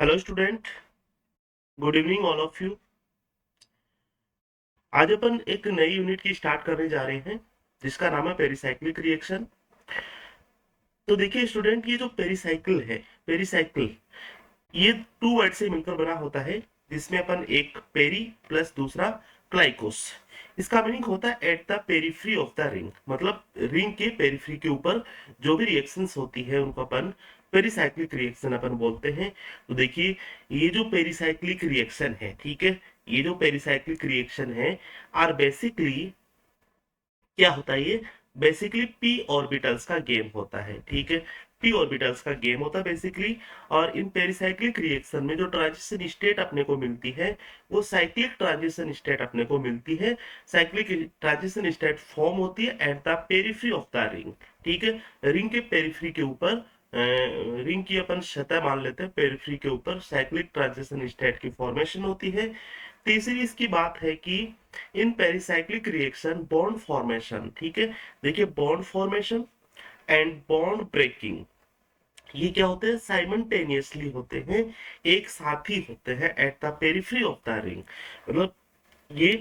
Hello student, good evening all of you. आज अपन एक नई यूनिट की स्टार्ट करने जा रहे हैं जिसका नाम है पेरिसाइक्लिक रिएक्शन। तो देखिए स्टूडेंट, ये जो पेरिसाइकिल है, पेरिसाइकिल ये टू वर्ड से मिलकर बना होता है, जिसमें अपन एक पेरी प्लस दूसरा क्लाइकोस। इसका मीनिंग होता है at the periphery of the ring, मतलब रिंग के पेरिफ्री के ऊपर जो भी रिएक्शंस होती है उनको अपन पेरिसाइक्लिक रिएक्शन अपन बोलते हैं। तो देखिए, ये जो पेरिसाइक्लिक रिएक्शन है, ठीक है, ये जो पेरिसाइक्लिक रिएक्शन है आर बेसिकली क्या होता है, ये बेसिकली पी ऑर्बिटल्स का गेम होता है, ठीक है। पी ऑर्बिटल्स का गेम होता है बेसिकली। और इन पेरिसाइक्लिक रिएक्शन में जो ट्रांजिशन स्टेट अपने को मिलती है वो साइक्लिक ट्रांजिशन स्टेट अपने को मिलती है। साइक्लिक ट्रांजिशन स्टेट फॉर्म होती है at the periphery of the ring, ठीक है। रिंग के पेरिफ्री के ऊपर, रिंग की अपन सतह मान लेते हैं, पेरिफ्री के ऊपर साइक्लिक ट्रांजिशन स्टेट की फॉर्मेशन होती है। तीसरी इसकी बात है कि in pericyclic reaction bond formation, ठीक है। देखिए, bond formation and bond breaking ये क्या होते हैं, साइमल्टेनियसली होते हैं, एक साथ ही होते हैं at the periphery of the ring. मतलब ये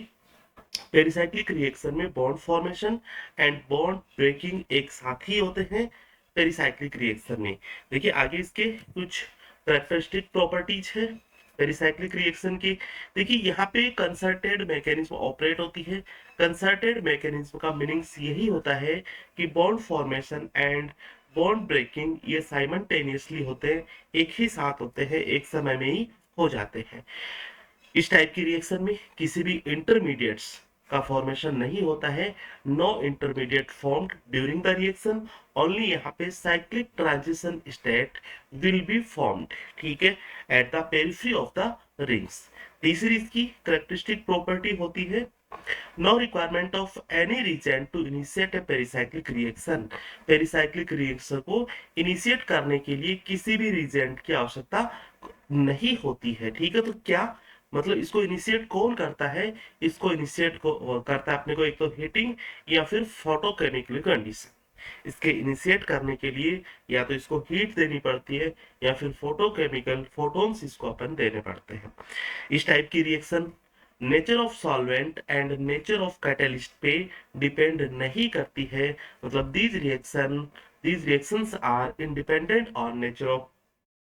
पेरिसाइक्लिक रिएक्शन में bond formation and bond breaking एक साथ ही होते हैं पेरिसाइक्लिक रिएक्शन में। देखिए आगे इसके कुछ कैरेक्टरिस्टिक प्रॉपर्टीज है पेरिसाइक्लिक रिएक्शन की। देखिए यहाँ पे कंसर्टेड मैकेनिज्म ऑपरेट होती है। कंसर्टेड मैकेनिज्म का मीनिंग्स यही होता है कि bond formation and bond breaking ये साइमल्टेनियसली होते हैं, एक ही साथ होते हैं, एक समय में ही हो जाते हैं। इस टाइप की रिएक्शन में किसी भी इंटरमीडिएट्स का फॉर्मेशन नहीं होता है। No intermediate formed during the reaction, only यहाँ पे cyclic transition state will be formed, ठीक है, at the periphery of the rings. तीसरी इसकी करेक्टरिस्टिक प्रॉपर्टी होती है no requirement of any reagent to initiate a pericyclic reaction. Pericyclic reaction को initiate करने के लिए किसी भी रीजेंट की आवश्यकता नहीं होती है, ठीक है। तो क्या मतलब इसको इनिशिएट कौन करता है, इसको इनिशिएट को करता है अपने को एक तो हीटिंग या फिर फोटोकेमिकल कंडीशन। इसके इनिशिएट करने के लिए या तो इसको हीट देनी पड़ती है या फिर फोटोकेमिकल फोटोन्स इसको अपन देने पड़ते हैं। इस टाइप की reaction nature of solvent and nature of catalyst पे डिपेंड नहीं करती है। मतलब these reactions are independent on nature of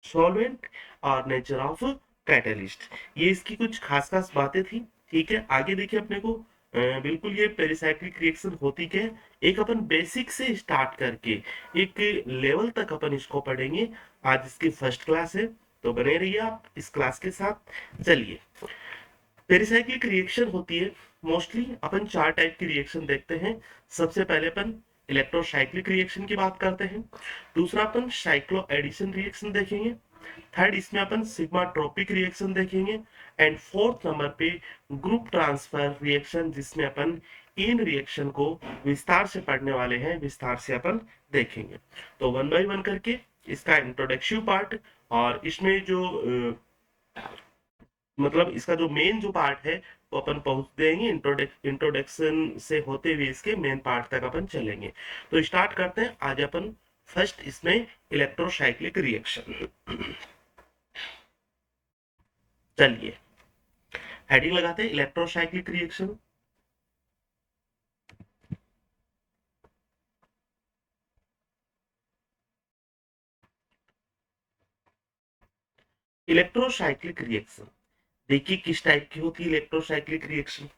solvent और नेचर ऑफ कैटलिस्ट। ये इसकी कुछ खास खास बातें थी, ठीक है। आगे देखिए अपने को बिल्कुल ये पेरिसाइक्लिक रिएक्शन होती क्या है, एक अपन बेसिक से स्टार्ट करके एक लेवल तक अपन इसको पढ़ेंगे। आज इसकी फर्स्ट क्लास है, तो बने रहिए आप इस क्लास के साथ। चलिए, पेरिसाइक्लिक रिएक्शन होती है मोस्टली अपन चार टाइप की रिएक्शन देखते हैं। सबसे पहले अपन इलेक्ट्रोसाइक्लिक रिएक्शन की बात करते हैं। दूसरा अपन साइक्लो एडिशन रिएक्शन देखेंगे। थर्ड इसमें अपन सिग्मा ट्रोपिक रिएक्शन देखेंगे। एंड फोर्थ नंबर पे ग्रुप ट्रांसफर रिएक्शन, जिसमें अपन इन रिएक्शन को विस्तार से पढ़ने वाले हैं, विस्तार से अपन देखेंगे। तो वन बाय वन करके इसका इंट्रोडक्टिव पार्ट, और इसमें जो मतलब इसका जो मेन जो पार्ट है वो अपन पहुंच देंगे। इंट्रोडक्शन से होते हुए इसके मेन पार्ट तक अपन चलेंगे। तो स्टार्ट करते हैं आज अपन फर्स्ट इसमें इलेक्ट्रोसाइक्लिक रिएक्शन। चलिए हेडिंग लगाते हैं इलेक्ट्रोसाइक्लिक रिएक्शन। इलेक्ट्रोसाइक्लिक रिएक्शन देखिए किस टाइप की होती है इलेक्ट्रोसाइक्लिक रिएक्शन।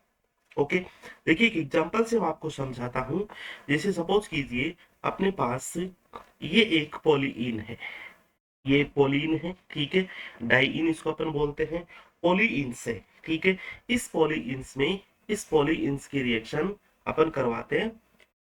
ओके, देखिए एक एग्जांपल से मैं आपको समझाता हूं। जैसे सपोज कीजिए अपने पास ये एक पॉलीइन है, ये पॉलीन है, ठीक है। डाइइन इसको अपन बोलते हैं, पॉलीइन से, ठीक है। इस पॉलीइंस में, इस पॉलीइंस की रिएक्शन अपन करवाते हैं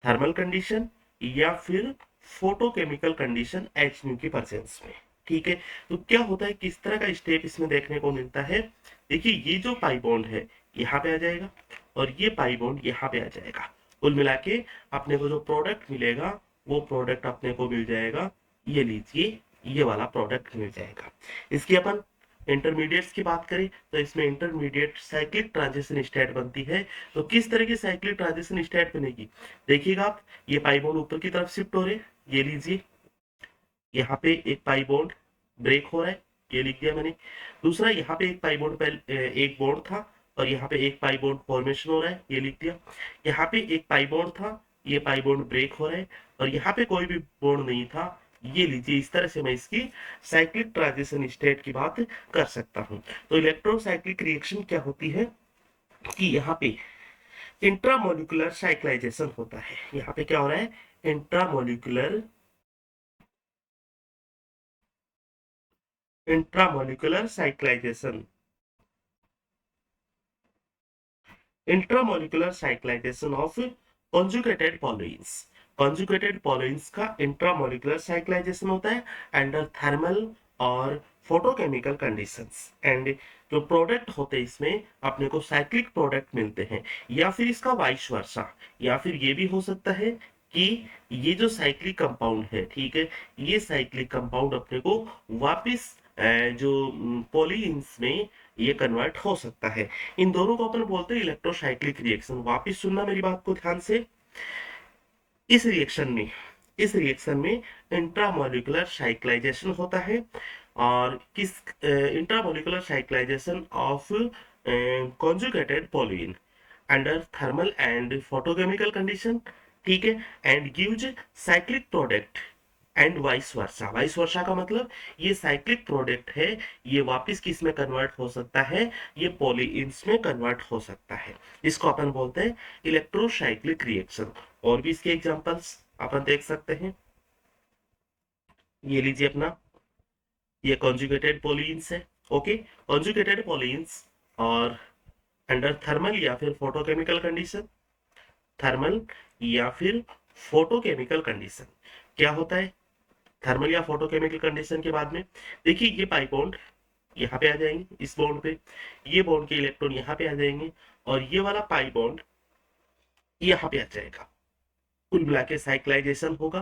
थर्मल कंडीशन या फिर फोटोकेमिकल कंडीशन एच न्यू की प्रेजेंस में, ठीक है। तो क्या होता है, किस तरह का स्टेप इसमें देखने को मिलता है। देखिए ये जो पाई बॉन्ड है यहाँ पे आ जाएगा और ये पाई बॉन्ड यहाँ पे आ जाएगा। कुल मिला के अपने को जो प्रोडक्ट मिलेगा वो प्रोडक्ट अपने को मिल जाएगा, ये लीजिए ये वाला प्रोडक्ट मिल जाएगा। इसकी अपन इंटरमीडिएट्स की बात करें तो इसमें इंटरमीडिएट साइक्लिक ट्रांजिशन स्टेट बनती है। तो किस तरह की साइक्लिक ट्रांजिशन स्टेट बनेगी, देखिएगा आप, ये पाई बॉन्ड ऊपर की तरफ शिफ्ट हो रहे हैं, ये लीजिए यहाँ पे एक पाई बॉन्ड ब्रेक हो रहा है, ये लिख दिया मैंने। दूसरा यहाँ पे एक पाई बॉन्ड एक बॉन्ड था और यहाँ पे एक पाई बॉन्ड फॉर्मेशन हो रहा है, ये लिख दिया। यहाँ पे एक पाई बॉन्ड था, ये पाई बॉन्ड ब्रेक हो रहा है, और यहाँ पे कोई भी बॉन्ड नहीं था, ये लीजिए। इस तरह से मैं इसकी साइक्लिक ट्रांजिशन स्टेट की बात कर सकता हूँ। तो इलेक्ट्रोसाइक्लिक रिएक्शन क्या होती है कि यहाँ पे इंट्रामोलिकुलर साइक्लाइजेशन होता है। यहाँ पे क्या हो रहा है, intramolecular intramolecular cyclization. Intramolecular cyclization of conjugated polyenes. Conjugated polyenes का इंट्रामोलिकुलर साइक्लाइजेशन होता है अंडर थर्मल और फोटोकेमिकल कंडीशंस। एंड जो प्रोडक्ट होते हैं इसमें अपने को साइक्लिक प्रोडक्ट मिलते हैं, या फिर इसका वाइस वर्सा, या फिर ये भी हो सकता है कि ये जो साइक्लिक कंपाउंड है, ठीक है, ये साइक्लिक कंपाउंड अपने को वापस जो पॉलीन्स में ये कन्वर्ट हो सकता है। इन दोनों को अपन बोलते हैं इलेक्ट्रोसाइक्लिक रिएक्शन। वापस सुनना मेरी बात को ध्यान से। इस रिएक्शन में इस रिएक्शन में इंट्रामोलिकुलर साइक्लाइजेशन होता है, और किस intramolecular cyclization of conjugated polyene under thermal and photochemical condition, ठीक है, and gives cyclic product and vice versa. Vice versa का मतलब ये साइक्लिक प्रोडक्ट है, ये वापस किस में कन्वर्ट हो सकता है, ये पॉलीइंस में कन्वर्ट हो सकता है। इसको अपन बोलते हैं इलेक्ट्रोसाइक्लिक रिएक्शन। और भी इसके एग्जांपल्स अपन देख सकते हैं। ये लीजिए अपना, ये कॉन्जुगेटेड पॉलीइंस है। ओके, कॉन्जुगेटेड पॉलीइंस और अंडर थर्मल या फिर फोटोकेमिकल कंडीशन, थर्मल या फिर फोटोकेमिकल कंडीशन क्या होता है। थर्मल या फोटोकेमिकल कंडीशन के बाद में देखिए, ये पाई बॉन्ड यहाँ पे आ जाएंगे, इस बॉन्ड पे ये बॉन्ड के इलेक्ट्रॉन यहाँ पे आ जाएंगे, और ये वाला पाई बॉन्ड यहाँ पे आ जाएगा। कुल मिला के साइक्लाइजेशन होगा,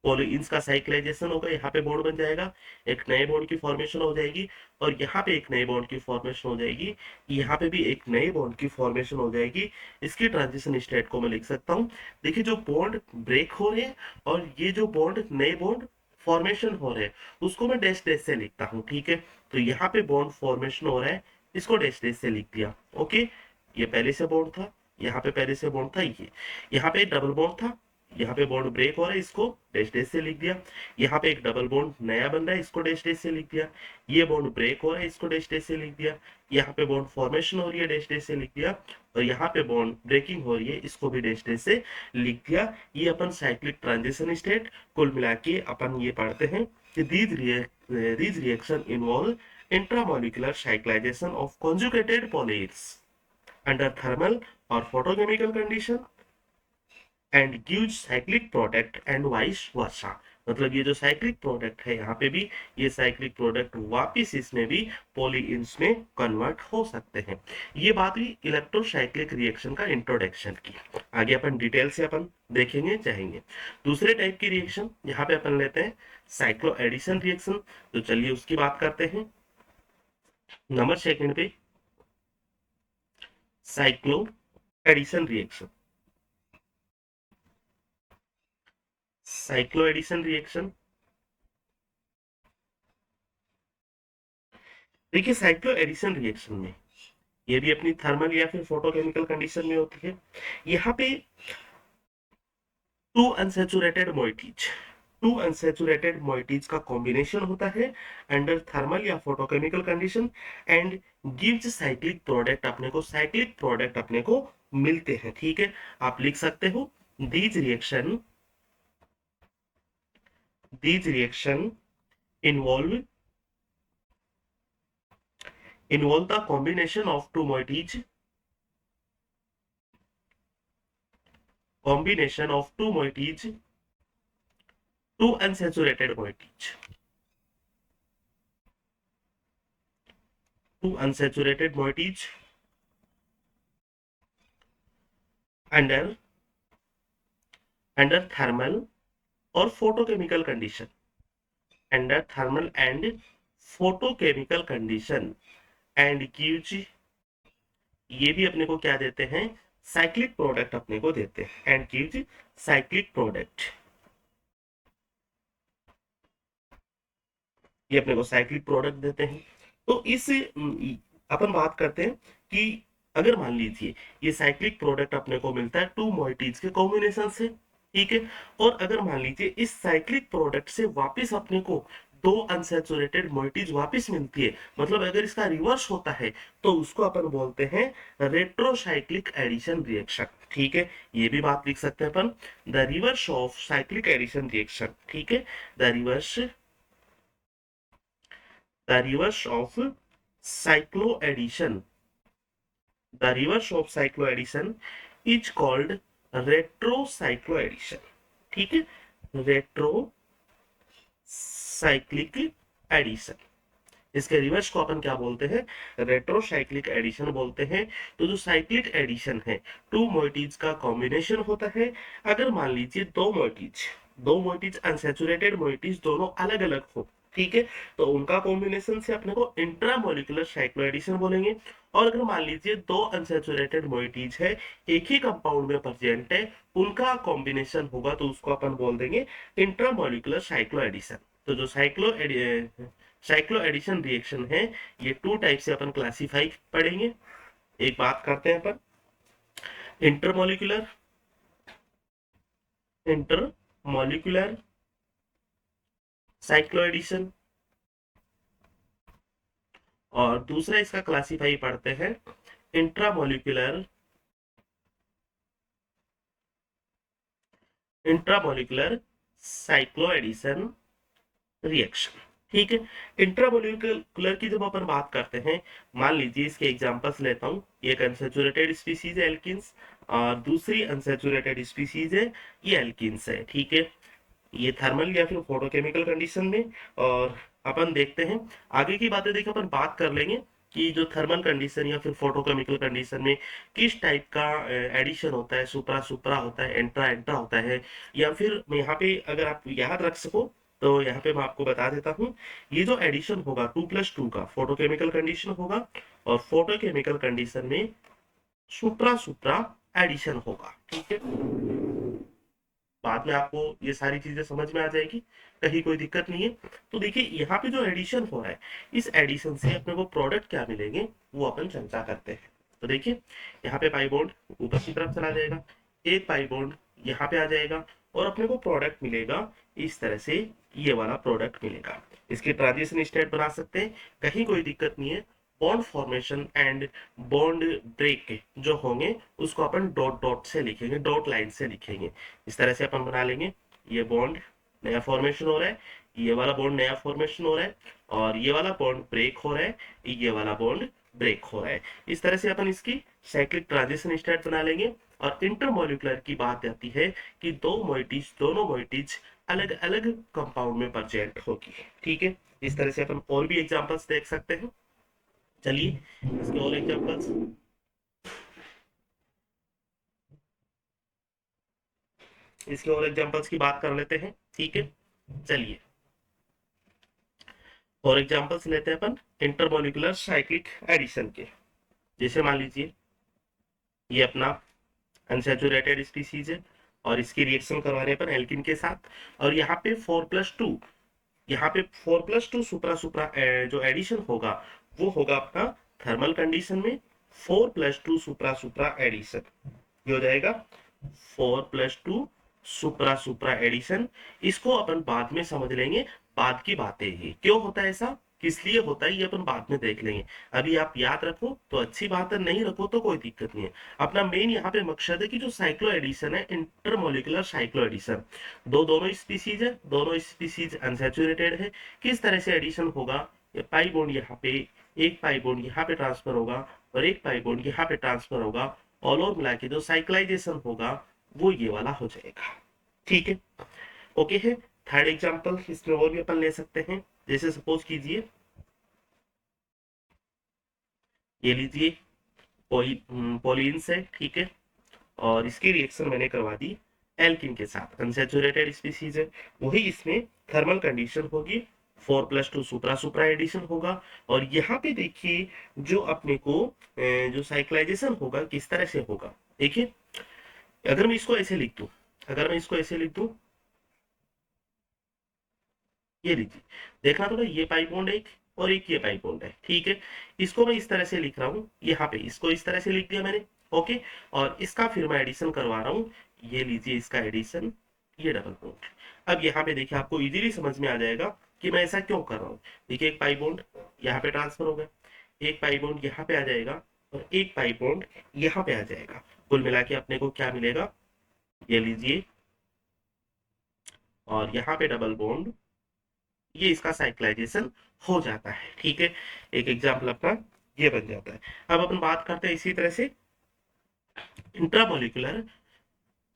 पॉलीइंस का साइक्लाइजेशन होगा, यहाँ पे बॉन्ड बन जाएगा, एक नए बॉन्ड की फॉर्मेशन हो जाएगी, और यहाँ पे एक नए बॉन्ड की फॉर्मेशन हो जाएगी, यहाँ पे भी एक नए बॉन्ड की फॉर्मेशन हो जाएगी। इसकी ट्रांजिशन स्टेट को मैं लिख सकता हूँ। देखिए, जो बॉन्ड ब्रेक हो रहे हैं और ये जो बॉन्ड नए बॉन्ड फॉर्मेशन हो रहे हैं, उसको मैं डैश डैश से लिखता हूँ, ठीक है। तो यहाँ पे बॉन्ड फॉर्मेशन हो रहा है, इसको डैश डैश से लिख दिया। ओके, ये पहले से बॉन्ड था, यहाँ पे पहले से बॉन्ड था, ये यहाँ पे डबल बॉन्ड था, यहाँ पे बॉन्ड ब्रेक हो रहा है, इसको डैश डैश से लिख दिया। यहाँ पे एक डबल बॉन्ड नया बन रहा है, इसको डैश डैश से लिख दिया। ये बॉन्ड ब्रेक हो रहा है, इसको डैश डैश से लिख दिया। यहाँ पे बॉन्ड फॉर्मेशन हो रही है, डैश डैश से लिख दिया। और यहाँ पे बॉन्ड ब्रेकिंग हो रही है, इसको भी डैश डैश से लिख दिया। ये अपन साइक्लिक ट्रांजिशन स्टेट कुल मिला के अपन ये पढ़ते हैं कि these reaction involve intramolecular cyclization of conjugated polyares under thermal or photochemical condition and gives cyclic product and vice versa। मतलब ये जो साइक्लिक प्रोडक्ट है, यहाँ पे भी ये साइक्लिक प्रोडक्ट वापिस इसमें भी पॉलीइंस में कन्वर्ट हो सकते हैं। ये बात हुई इलेक्ट्रोसाइक्लिक रिएक्शन का इंट्रोडक्शन की। आगे अपन डिटेल से अपन देखेंगे चाहेंगे। दूसरे टाइप की रिएक्शन यहाँ पे अपन लेते हैं साइक्लो एडिशन रिएक्शन। तो चलिए उसकी बात करते हैं। नंबर सेकंड पे cycloaddition reaction. Cycloaddition reaction, देखिए साइक्लो एडिशन रिएक्शन में ये भी अपनी थर्मल या फिर फोटोकेमिकल कंडीशन में होती है। यहाँ पे टू अनसैचुरेटेड मोइटीज का कॉम्बिनेशन होता है अंडर थर्मल या photochemical condition and gives cyclic product. अपने को मिलते हैं, ठीक है। आप लिख सकते हो these reaction involve the combination of two moieties two unsaturated moieties under thermal और photochemical condition, under thermal and photochemical condition and gives, ये भी अपने को क्या देते हैं, साइक्लिक प्रोडक्ट अपने को देते हैं एंड गिव्स साइक्लिक प्रोडक्ट। ये अपने को साइक्लिक प्रोडक्ट देते हैं। तो इस अपन बात करते हैं कि अगर मान लीजिए ये साइक्लिक प्रोडक्ट अपने को मिलता है टू मोइटीज के कॉम्बिनेशन से, ठीक है, और अगर मान लीजिए इस साइक्लिक प्रोडक्ट से वापस अपने को दो अनसैचुरेटेड मोइटीज वापस मिलती है, मतलब अगर इसका रिवर्स होता है तो उसको अपन बोलते हैं रेट्रोसाइक्लिक एडिशन रिएक्शन, ठीक है। ये भी बात लिख सकते हैं अपन, the reverse of cyclic addition reaction, ठीक है। The reverse of cycloaddition, the reverse of cycloaddition is called retrocycloaddition, ठीक है, रेट्रोसाइक्लिक एडिशन। इसके रिवर्स को अपन क्या बोलते हैं, रेट्रोसाइक्लिक एडिशन बोलते हैं। तो जो साइक्लिक एडिशन है, टू मोइटीज का कॉम्बिनेशन होता है। अगर मान लीजिए दो मोइटीज अनसैचुरेटेड मोइटीज दोनों अलग अलग हो, ठीक है, तो उनका कॉम्बिनेशन से अपने को इंट्रामोलिकुलर साइक्लोएडिशन बोलेंगे। और अगर मान लीजिए दो अनसैचुरेटेड मोइटीज है, एक ही कंपाउंड में प्रेजेंट है, उनका कॉम्बिनेशन होगा तो उसको अपन बोल देंगे इंट्रामोलिकुलर साइक्लोएडिशन। तो जो साइक्लो एडिशन रिएक्शन है, ये टू टाइप से अपन क्लासिफाई पढ़ेंगे। एक बात करते हैं अपन इंटरमोलिकुलर इंटरमोलिकुलर साइक्लो एडिशन, और दूसरा इसका क्लासिफाई पढ़ते हैं intramolecular intramolecular cycloaddition reaction, ठीक है। इंट्रामोलिकुलर की जब अपन बात करते हैं, मान लीजिए इसके एग्जांपल्स लेता हूं, एक अनसैचुरेटेड स्पीसीज है एल्किन्स, और दूसरी अनसैचुरेटेड स्पीसीज है ये एल्किन्स है, ठीक है। ये थर्मल या फिर फोटोकेमिकल कंडीशन में, और अपन देखते हैं आगे की बातें, देखिए अपन बात कर लेंगे कि जो थर्मल कंडीशन या फिर फोटोकेमिकल कंडीशन में किस टाइप का एडिशन होता है, सुपरा सुपरा होता है, एंट्रा एंट्रा होता है, या फिर यहाँ पे अगर आप याद रख सको तो यहाँ पे मैं आपको बता देता हूँ, ये जो एडिशन होगा 2+2 का फोटोकेमिकल कंडीशन होगा, और फोटोकेमिकल कंडीशन में सुप्रा सुप्रा एडिशन होगा, ठीक है। बाद में आपको ये सारी चीजें समझ में आ जाएगी, कहीं कोई दिक्कत नहीं है। तो देखिए यहाँ पे जो एडिशन हो रहा है, इस एडिशन से अपने को प्रोडक्ट क्या मिलेंगे वो अपन चर्चा करते हैं। तो देखिए यहाँ पे पाई बॉन्ड ऊपर की तरफ चला जाएगा, एक पाई बॉन्ड यहाँ पे आ जाएगा, और अपने को प्रोडक्ट मिलेगा इस तरह से, ये वाला प्रोडक्ट मिलेगा। इसकी ट्रांजिशन स्टेट बना सकते हैं, कहीं कोई दिक्कत नहीं है। Bond formation and bond break जो होंगे उसको अपन डॉट डॉट से लिखेंगे, डॉट लाइन से लिखेंगे। इस तरह से अपन बना लेंगे, ये बॉन्ड नया फॉर्मेशन हो रहा है, ये वाला बॉन्ड नया फॉर्मेशन हो रहा है, और ये वाला बॉन्ड ब्रेक हो रहा है, ये वाला बॉन्ड ब्रेक हो रहा है। इस तरह से अपन इसकी साइक्लिक ट्रांजिशन स्टेट बना लेंगे। और इंटरमोलिकुलर की बात आती है कि दोनों मोइटीज अलग अलग कंपाउंड में प्रेजेंट होगी, ठीक है। इस तरह से अपन और भी एग्जांपल्स देख सकते हैं। चलिए इसके और एग्जांपल्स, की बात कर लेते हैं, ठीक है। चलिए और एग्जांपल्स लेते हैं अपन इंटरमोलिकुलर साइक्लिक एडिशन के। जैसे मान लीजिए ये अपना अनसैचुरेटेड स्पीसीज है, और इसकी रिएक्शन करवाने पर एल्किन के साथ, और यहाँ पे 4+2, यहाँ पे 4+2 सुपरा सुपरा जो एडिशन होगा वो होगा अपना थर्मल कंडीशन में 4+2 सुपरा सुपरा एडिशन, ये हो जाएगा 4+2 सुपरा सुपरा एडिशन। इसको अपन बाद में समझ लेंगे, बाद की बातें ये क्यों होता है, ऐसा किस लिए होता है, ये अपन बाद में देख लेंगे। अभी आप याद रखो तो अच्छी बात है, नहीं रखो तो कोई दिक्कत नहीं है। अपना मेन यहाँ पे मकसद है कि जो साइक्लो एडिशन है, इंटरमोलिकुलर साइक्लो एडिशन, दोनों स्पीसीज है, दोनों स्पीसीज अनसैचुरेटेड है, किस तरह से एडिशन होगा। ये पाई बॉन्ड यहाँ पे, एक पाई बॉन्ड यहाँ पे ट्रांसफर होगा, और एक पाई बॉन्ड यहाँ पे ट्रांसफर होगा, ऑल ओवर मिला के जो साइक्लाइजेशन होगा वो ये वाला हो जाएगा, ठीक है। ओके है। थर्ड एग्जांपल इसमें और भी अपन ले सकते हैं, जैसे सपोज कीजिए ये लीजिए पॉलीन्स है, ठीक है, और इसकी रिएक्शन मैंने करवा दी एल्किन के साथ, अनसैचुरेटेड स्पीसीज है, वही इसमें थर्मल कंडीशन होगी, 4+2 सुपरा सुपरा एडिशन होगा। और यहाँ पे देखिए जो अपने को जो साइक्लाइजेशन होगा किस तरह से होगा, देखिए अगर मैं इसको ऐसे लिख दूं, अगर मैं इसको ऐसे लिख दूं, ये लीजिए, देखना थोड़ा, ये पाई बॉन्ड एक और एक ये पाई बॉन्ड है, ठीक है। इसको मैं इस तरह से लिख रहा हूँ, यहाँ पे इसको इस तरह से लिख दिया मैंने, ओके। और इसका फिर मैं एडिशन करवा रहा हूँ, ये लीजिए इसका एडिशन, ये डबल बॉन्ड। अब यहाँ पे देखिए आपको इजीली समझ में आ जाएगा कि मैं ऐसा क्यों कर रहा हूँ। देखिए एक पाई बॉन्ड यहाँ पे ट्रांसफर हो गया, एक पाई बॉन्ड यहाँ पे आ जाएगा, और एक पाई बॉन्ड यहाँ पे आ जाएगा। कुल मिला के अपने को क्या मिलेगा, ये लीजिए, और यहाँ पे डबल बॉन्ड, ये इसका साइक्लाइजेशन हो जाता है, ठीक है। एक एग्जाम्पल अपना ये बन जाता है। अब अपन बात करते हैं इसी तरह से इंट्रामोलिकुलर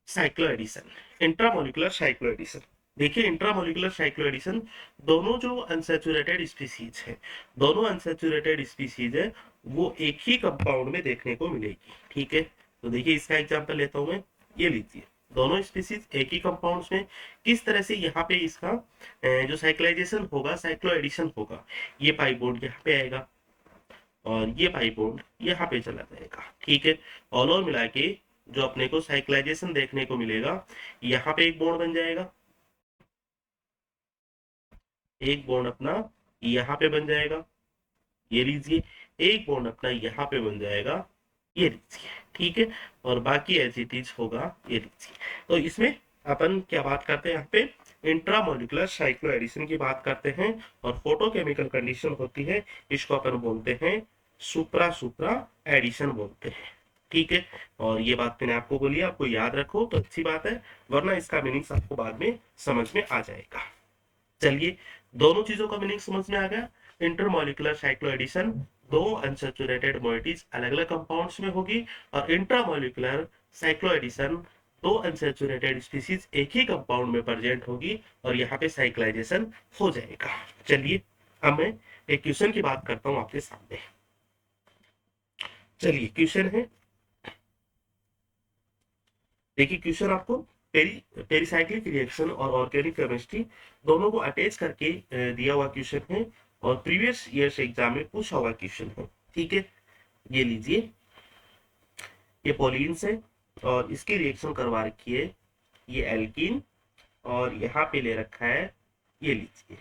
साइक्लोएडिशन। इंट्रामोलिकुलर साइक्लोएडिशन, देखिए इंट्रामोलिकुलर साइक्लोएडिशन, दोनों जो अनसैचुरेटेड स्पीसीज है, दोनों अनसैचुरेटेड स्पीसीज है, वो एक ही कंपाउंड में देखने को मिलेगी, ठीक है। तो देखिए इसका एग्जांपल लेता हूं मैं, ये लीजिए, दोनों स्पीसीज एक ही कंपाउंड्स में, किस तरह से यहाँ पे इसका जो साइक्लाइजेशन होगा, साइक्लो एडिशन होगा, ये पाई बॉन्ड यहाँ पे आएगा और ये पाई बॉन्ड यहाँ पे चला जाएगा, ठीक है। ऑल ओवर मिला के जो अपने को साइक्लाइजेशन देखने को मिलेगा, यहाँ पे एक बॉन्ड बन जाएगा, एक बॉन्ड अपना यहाँ पे बन जाएगा, ये लीजिए, एक बॉन्ड अपना यहाँ पे बन जाएगा, ये लीजिए, ठीक है। और बाकी एज इट इज होगा, ये लीजिए। तो इसमें अपन क्या बात करते हैं, यहाँ पे इंट्रामोलिकुलर साइक्लो एडिशन की बात करते हैं, और फोटोकेमिकल कंडीशन होती है, इसको अपन बोलते हैं सुप्रा सुप्रा एडिशन बोलते हैं, ठीक है। और ये बात मैंने आपको बोली, आपको याद रखो तो अच्छी बात है, वरना इसका मीनिंग आपको बाद में समझ में आ जाएगा। चलिए, दोनों चीजों का मीनिंग समझ में आ गया। इंटरमोलिकुलर साइक्लो एडिशन, दो अनसैचुरेटेड मोइटीज अलग अलग कंपाउंड्स में होगी, और इंट्रामोलिकुलर साइक्लो एडिशन, दो अनसैचुरेटेड स्पीसीज एक ही कंपाउंड में प्रेजेंट होगी, और यहाँ पे साइक्लाइजेशन हो जाएगा। चलिए, अब मैं एक क्वेश्चन की बात करता हूँ आपके सामने। चलिए, क्वेश्चन है, देखिए क्वेश्चन आपको पेरिसाइक्लिक रिएक्शन और ऑर्गेनिक केमिस्ट्री दोनों को अटैच करके दिया हुआ क्वेश्चन है, और प्रीवियस ईयर्स एग्जाम में पूछा हुआ क्वेश्चन है, ठीक है। ये लीजिए, ये पॉलीन्स है और इसकी रिएक्शन करवा रखी है, ये एल्कीन, और यहाँ पे ले रखा है, ये लीजिए,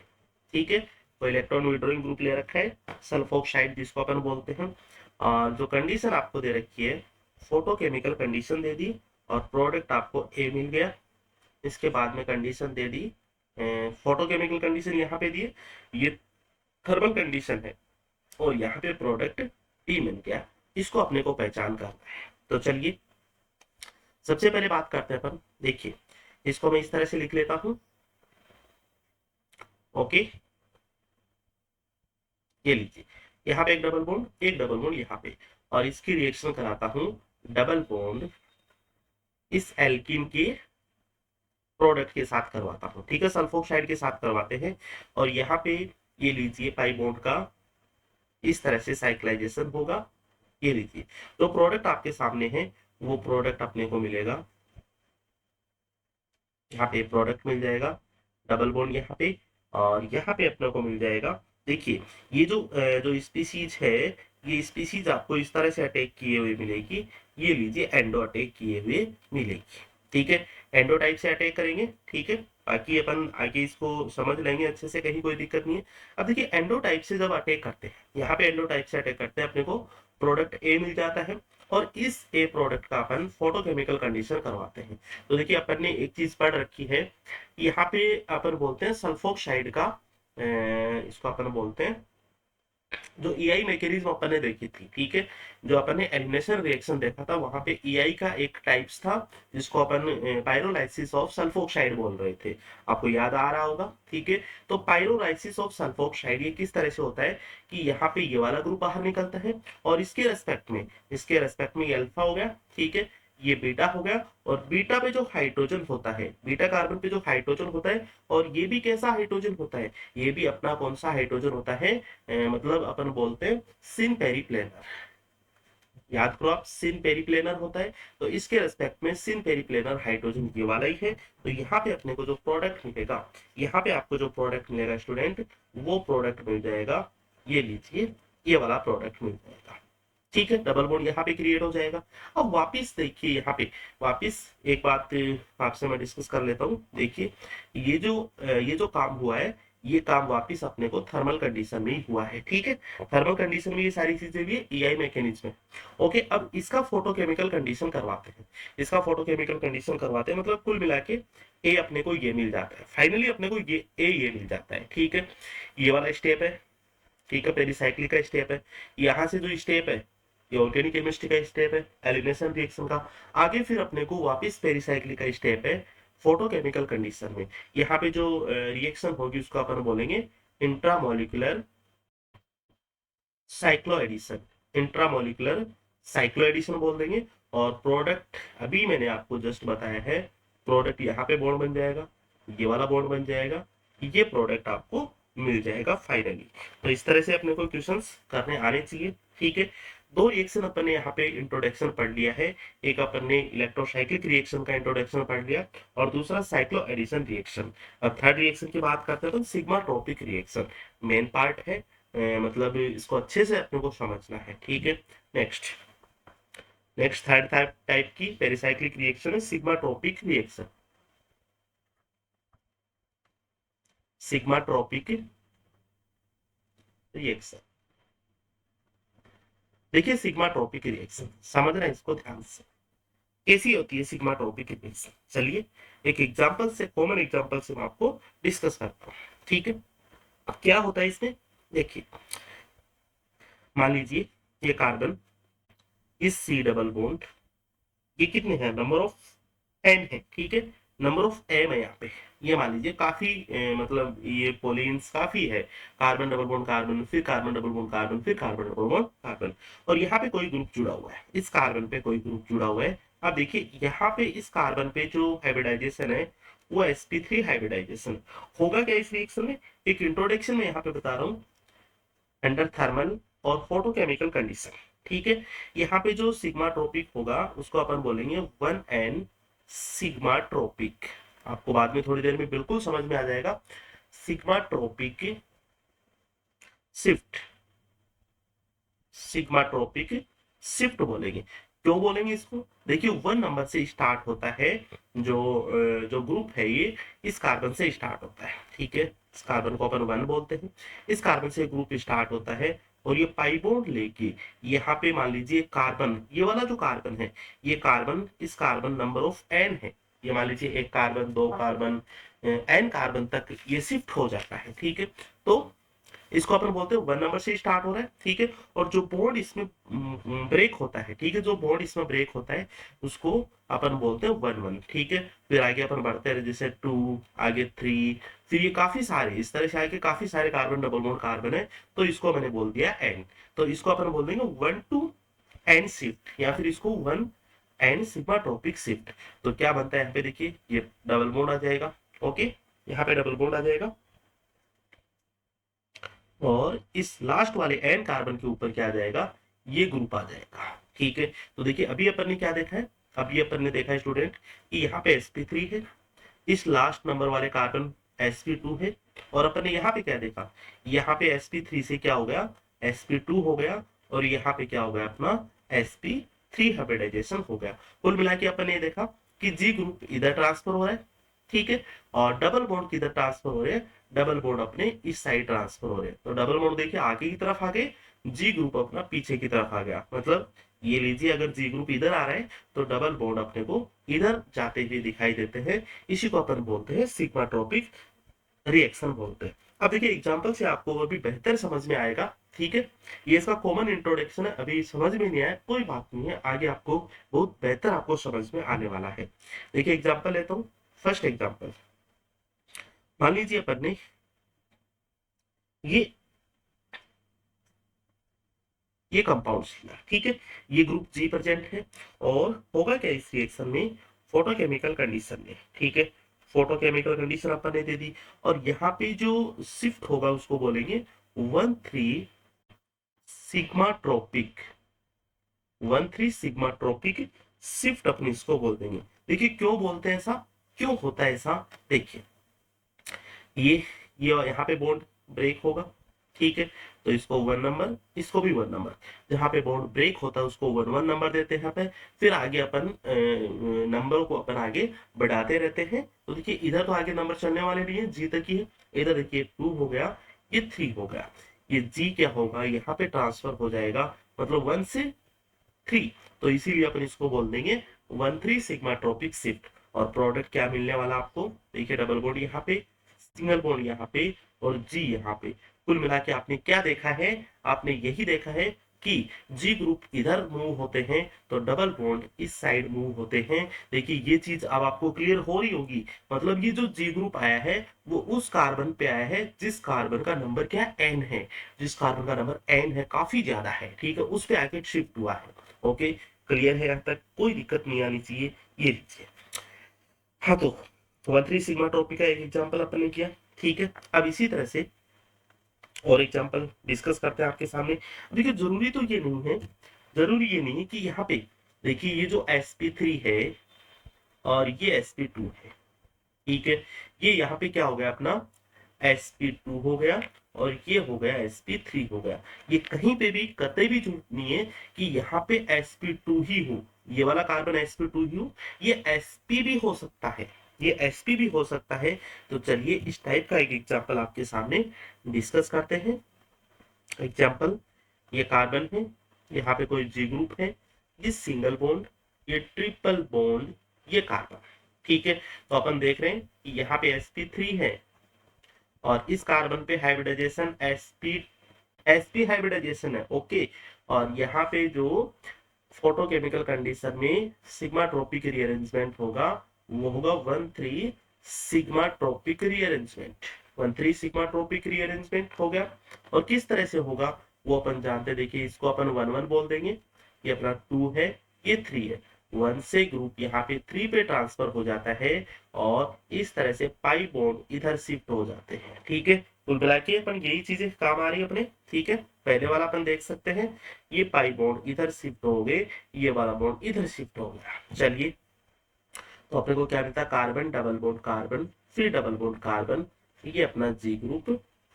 ठीक है। तो इलेक्ट्रॉन विड्रॉइंग ग्रुप ले रखा है, सल्फोक्साइड जिसको अपन बोलते हैं। और जो कंडीशन आपको दे रखी है, फोटोकेमिकल कंडीशन दे दी, और प्रोडक्ट आपको ए मिल गया। इसके बाद में कंडीशन दे दी, फोटोकेमिकल कंडीशन यहाँ पे दिए, ये थर्मल कंडीशन है, और यहाँ पे प्रोडक्ट डी मिल गया। इसको अपने को पहचान करना है। तो चलिए, सबसे पहले बात करते हैं अपन, देखिए इसको मैं इस तरह से लिख लेता हूं, ओके। ये लीजिए, यहाँ पे एक डबल बॉन्ड यहाँ पे, और इसकी रिएक्शन कराता हूं डबल बॉन्ड इस एल्कीन के प्रोडक्ट के साथ करवाता हूँ, ठीक है, सल्फोक्साइड के साथ करवाते हैं। और यहाँ पे ये लीजिए, पाई बॉन्ड का इस तरह से साइक्लाइजेशन होगा, ये लीजिए। जो प्रोडक्ट आपके सामने है, वो प्रोडक्ट अपने को मिलेगा, यहाँ पे प्रोडक्ट मिल जाएगा, डबल बॉन्ड यहाँ पे, और यहाँ पे अपने को मिल जाएगा। देखिए, ये जो स्पीसीज है, ये स्पीसीज आपको इस तरह से अटैक किए हुए मिलेगी, ये लीजिए एंडो अटैक किए हुए मिलेगी, ठीक है। एंडो टाइप से अटैक करेंगे, ठीक है। बाकी अपन आगे इसको समझ लेंगे अच्छे से, कहीं कोई दिक्कत नहीं है। अब देखिए, एंडो टाइप से जब अटैक करते हैं, यहाँ पे एंडो टाइप से अटैक करते हैं, अपने को प्रोडक्ट ए मिल जाता है, और इस ए प्रोडक्ट का अपन फोटोकेमिकल कंडीशन करवाते हैं। तो देखिए, अपन ने एक चीज पढ़ रखी है, यहाँ पे अपन बोलते हैं सल्फोक्साइड का, इसको अपन बोलते हैं, जो ईआई मैकेनिज्म अपन ने देखी थी, ठीक है, जो अपन ने एलिमिनेशन रिएक्शन देखा था, वहां पे ईआई का एक टाइप्स था, जिसको अपन पायरोलाइसिस ऑफ सल्फोक्साइड बोल रहे थे। आपको याद आ रहा होगा, ठीक है। तो पायरोलाइसिस ऑफ सल्फोक्साइड ये किस तरह से होता है कि यहाँ पे ये वाला ग्रुप बाहर निकलता है, और इसके रेस्पेक्ट में ये अल्फा हो गया, ठीक है, ये बीटा हो गया, और बीटा पे जो हाइड्रोजन होता है, बीटा कार्बन पे जो हाइड्रोजन होता है, और ये भी कैसा हाइड्रोजन होता है, ये भी अपना कौन सा हाइड्रोजन होता है, मतलब अपन बोलते हैं सिन पेरीप्लेनर। याद करो आप, सिन पेरीप्लेनर होता है। तो इसके रेस्पेक्ट में सिन पेरीप्लेनर हाइड्रोजन ये वाला ही है। तो यहाँ पे अपने को जो प्रोडक्ट मिलेगा, यहाँ पे आपको जो प्रोडक्ट मिलेगा स्टूडेंट, वो प्रोडक्ट मिल जाएगा, ये लीजिए, ये वाला प्रोडक्ट मिल जाएगा, ठीक है। डबल बॉन्ड यहाँ पे क्रिएट हो जाएगा। अब वापिस देखिए, यहाँ पे वापिस एक बात आपसे मैं डिस्कस कर लेता हूँ। देखिए, ये जो काम हुआ है, ये काम वापस अपने को थर्मल कंडीशन में ही हुआ है। ठीक है, थर्मल कंडीशन में ये सारी चीजें भी है, ईआई मैकेनिज्म में। ओके, अब इसका फोटोकेमिकल कंडीशन करवाते हैं। इसका फोटोकेमिकल कंडीशन करवाते हैं, मतलब कुल मिला के ए अपने को ये मिल जाता है, फाइनली अपने को ये मिल जाता है। ठीक है, ये वाला स्टेप है। ठीक है, पेरिसाइक्लिक का स्टेप है। यहाँ से जो स्टेप है ये ऑर्गेनिक केमिस्ट्री का स्टेप है, एलिमिनेशन रिएक्शन का। आगे फिर अपने को वापस पेरिसाइक्लिक का स्टेप है फोटोकेमिकल कंडीशन में। यहाँ पे जो रिएक्शन होगी उसको अपन बोलेंगे intramolecular cycloaddition. Intramolecular cycloaddition बोल देंगे। और प्रोडक्ट अभी मैंने आपको जस्ट बताया है, प्रोडक्ट यहाँ पे बॉन्ड बन जाएगा, ये वाला बॉन्ड बन जाएगा, ये प्रोडक्ट आपको मिल जाएगा फाइनली। तो इस तरह से अपने को क्वेश्चंस करने आने चाहिए। ठीक है, दो रिएक्शन अपन ने यहाँ पे इंट्रोडक्शन पढ़ लिया है। एक अपन ने इलेक्ट्रोसाइक्लिक रिएक्शन का इंट्रोडक्शन पढ़ लिया और दूसरा साइक्लो एडिशन रिएक्शन। अब थर्ड रिएक्शन की बात करते हैं तो sigma trophic reaction main part है। मतलब इसको अच्छे से अपने को समझना है। ठीक है, नेक्स्ट नेक्स्ट थर्ड टाइप की पेरिसाइक्लिक रिएक्शन है sigma trophic reaction. Sigma trophic reaction, देखिए सिग्मा ट्रोपिक रिएक्शन समझना है इसको ध्यान से, कैसी होती है सिग्मा ट्रोपिक रिएक्शन। चलिए एक एग्जांपल से, कॉमन एग्जांपल से मैं आपको डिस्कस करता हूँ। ठीक है, अब क्या होता है इसमें, देखिए मान लीजिए ये कार्बन, इस सी डबल बॉन्ड, ये कितने हैं, नंबर ऑफ एन है। ठीक है, नंबर ऑफ एम है यहाँ पे, ये मान लीजिए काफी मतलब ये पोलिन्स काफी है। कार्बन डबल बॉन्ड कार्बन, फिर कार्बन डबल बॉन्ड कार्बन, फिर कार्बन डबल बॉन्ड कार्बन, और यहाँ पे कोई ग्रुप जुड़ा हुआ है, इस कार्बन पे कोई ग्रुप जुड़ा हुआ है। अब देखिए यहाँ पे इस कार्बन पे जो हाइब्रिडाइजेशन है वो sp3 हाइब्रिडाइजेशन होगा। क्या इस रिएक्शन में, एक इंट्रोडक्शन में यहाँ पे बता रहा हूँ, अंडर थर्मल और फोटोकेमिकल कंडीशन। ठीक है, यहाँ पे जो सिग्मा ट्रोपिक होगा उसको अपन बोलेंगे 1n सिग्मा ट्रोपिक। आपको बाद में थोड़ी देर में बिल्कुल समझ में आ जाएगा। Sigma trophic shift, sigma trophic shift बोलेंगे। क्यों बोलेंगे इसको, देखिए 1 नंबर से स्टार्ट होता है, जो जो ग्रुप है ये इस कार्बन से स्टार्ट होता है। ठीक है, इस कार्बन को अपन 1 बोलते हैं, इस कार्बन से ग्रुप स्टार्ट होता है और ये पाई बॉन्ड लेके यहाँ पे मान लीजिए कार्बन, ये वाला जो कार्बन है, ये कार्बन, इस कार्बन नंबर ऑफ एन है, ये मान लीजिए एक कार्बन, दो कार्बन, एन कार्बन तक ये शिफ्ट हो जाता है। ठीक है, तो इसको अपन बोलते हैं 1 नंबर से स्टार्ट हो रहा है। ठीक है, और जो बॉन्ड इसमें ब्रेक होता है, ठीक है, जो बॉन्ड इसमें ब्रेक होता है उसको अपन बोलते हैं 1 1। ठीक है, फिर आगे अपन बढ़ते हैं, जैसे 2, आगे 3, फिर ये काफी सारे इस तरह से आगे काफी सारे कार्बन डबल बॉन्ड कार्बन है, तो इसको मैंने बोल दिया एन। तो इसको अपन बोल देंगे 1 to n शिफ्ट, या फिर इसको 1n सिग्मा ट्रोपिक शिफ्ट। तो क्या बनता है यहाँ पे, देखिए ये डबल बॉन्ड आ जाएगा। ओके, यहाँ पे डबल बॉन्ड आ जाएगा और इस लास्ट वाले एन कार्बन के ऊपर क्या आ जाएगा, ये ग्रुप आ जाएगा। ठीक है, तो देखिए अभी अपन ने क्या देखा है, अभी अपन ने देखा है स्टूडेंट कि यहाँ पे sp3 है, इस लास्ट नंबर वाले कार्बन sp2 है, और अपन ने यहाँ पे क्या देखा, यहाँ पे sp3 से क्या हो गया, sp2 हो गया, और यहाँ पे क्या हो गया अपना sp3 हाइब्रिडाइजेशन हो गया। कुल मिला के अपन ने देखा कि जी ग्रुप इधर ट्रांसफर हो रहा है। ठीक है, और डबल बॉन्ड किधर ट्रांसफर हो रहे हैं, डबल बॉन्ड अपने इस साइड ट्रांसफर हो रहे हैं। तो डबल बॉन्ड देखिए आगे की तरफ आ गए, जी ग्रुप अपना पीछे की तरफ आ गया। मतलब ये लीजिए अगर जी ग्रुप इधर आ रहा है तो डबल बॉन्ड अपने को इधर जाते हुए दिखाई देते हैं। इसी को अपन बोलते हैं सिग्मा ट्रोपिक रिएक्शन बोलते हैं। अब देखिए एग्जांपल से आपको और भी बेहतर समझ में आएगा। ठीक है, ये इसका कॉमन इंट्रोडक्शन है, अभी समझ में नहीं आया कोई बात नहीं है, आगे आपको बहुत बेहतर आपको समझ में आने वाला है। देखिए एग्जांपल लेता हूँ, फर्स्ट एग्जांपल, मान लीजिए अपन ने ये ये कंपाउंड लिया। ठीक है, ये ग्रुप जी प्रेजेंट है, और होगा क्या इस रिएक्शन में, फोटोकेमिकल कंडीशन में। ठीक है, फोटोकेमिकल कंडीशन अपन ने दे दी, और यहाँ पे जो शिफ्ट होगा उसको बोलेंगे 1 3 sigma trophic, 1 3 sigma trophic shift अपने इसको बोल देंगे। देखिए क्यों बोलते हैं ऐसा, क्यों होता है ऐसा, देखिए ये यहाँ पे बॉन्ड ब्रेक होगा, ठीक है, तो इसको 1 नंबर, इसको भी 1 नंबर। जहाँ पे बॉन्ड ब्रेक होता है उसको 1 1 नंबर देते हैं यहाँ पे। फिर आगे अपन नंबर को अपन आगे बढ़ाते रहते हैं। तो देखिए इधर तो आगे नंबर चलने वाले नहीं है, जी तक ही है। इधर देखिए 2 हो गया, ये 3 हो गया, ये जी क्या होगा यहाँ पे ट्रांसफर हो जाएगा, मतलब 1 से 3। तो इसीलिए अपन इसको बोल देंगे 1 3 सिग्मा ट्रॉपिक शिफ्ट। और प्रोडक्ट क्या मिलने वाला आपको, देखिए डबल बॉन्ड यहाँ पे, सिंगल बॉन्ड यहाँ पे, और जी यहाँ पे। कुल मिला के आपने क्या देखा है, आपने यही देखा है कि जी ग्रुप इधर मूव होते हैं तो डबल बॉन्ड इस साइड मूव होते हैं। देखिए ये चीज अब आपको क्लियर हो रही होगी। मतलब ये जो जी ग्रुप आया है वो उस कार्बन पे आया है जिस कार्बन का नंबर क्या एन है, जिस कार्बन का नंबर एन है, काफी ज्यादा है, ठीक है, उस पे आके शिफ्ट हुआ है। ओके, क्लियर है, यहाँ तक कोई दिक्कत नहीं आनी चाहिए। ये लीजिए। हाँ, तो 1 3 सिग्मा ट्रॉपिक का एक एग्जांपल अपन ने किया, ठीक है। अब इसी तरह से और एग्जांपल डिस्कस करते हैं आपके सामने। देखिए जरूरी तो ये नहीं है, जरूरी ये नहीं है कि यहाँ पे देखिए ये जो sp3 है और ये sp2 है, ठीक है, ये यहाँ पे क्या हो गया अपना sp2 हो गया और ये हो गया sp3 हो गया। ये कहीं पे भी कतई भी झूठ नहीं है कि यहाँ पे sp2 ही हो, ये वाला कार्बन sp2 ही हो, ये sp भी हो सकता है, ये sp भी हो सकता है। तो चलिए इस टाइप का एक एग्जांपल आपके सामने डिस्कस करते हैं। एग्जांपल, ये कार्बन है, यहाँ पे कोई जी ग्रुप है, ये सिंगल बॉन्ड, ये ट्रिपल बॉन्ड, ये कार्बन, ठीक है। तो अपन देख रहे हैं कि यहाँ पे sp3 है और इस कार्बन पे हाइब्रिडाइजेशन sp हाइब्रिडाइजेशन है, ओके। और यहाँ पे जो फोटोकेमिकल कंडीशन में सिग्मा ट्रॉपिक रीअरेंजमेंट होगा वो होगा 1 3 sigma tropic rearrangement. 1 3 sigma tropic rearrangement हो गया। और किस तरह से होगा वो अपन जानते, देखिए इसको अपन 1 1 बोल देंगे, ये अपना 2 है, ये 3 है। 1 से ग्रुप यहाँ पे 3 पे ट्रांसफर हो जाता है और इस तरह से पाई बॉन्ड इधर शिफ्ट हो जाते हैं, ठीक है। कुल मिला के अपन यही चीजें काम आ रही है अपने, ठीक है। पहले वाला अपन देख सकते हैं, ये पाई बॉन्ड इधर शिफ्ट हो गए, ये वाला बॉन्ड इधर शिफ्ट हो गया। चलिए, तो अपने को क्या मिलता है, कार्बन डबल बॉन्ड कार्बन, फिर डबल बॉन्ड कार्बन, ये अपना जी ग्रुप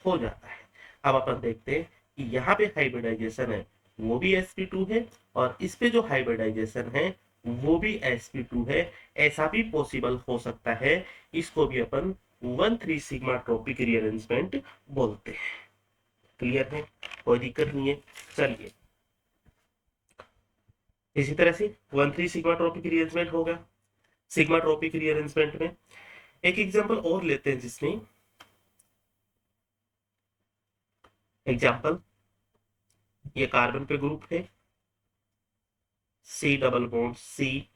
हो जाता है। अब अपन देखते हैं कि यहाँ पे हाइब्रिडाइजेशन है वो भी sp2 है और इस पे जो हाइब्रिडाइजेशन है वो भी sp2 है। ऐसा भी पॉसिबल हो सकता है, इसको भी अपन 1 3 सिग्मा ट्रॉपिक रीअरेंजमेंट बोलते हैं। क्लियर है, कोई दिक्कत नहीं है। चलिए, इसी तरह से 1 3 सिग्मा ट्रॉपिक रीअरेंजमेंट हो गया। सिग्मा ट्रॉपिक रीअरेंजमेंट में एक एग्जांपल और लेते हैं, जिसमें एग्जांपल, ये कार्बन पे ग्रुप है, सी डबल बॉन्ड सी,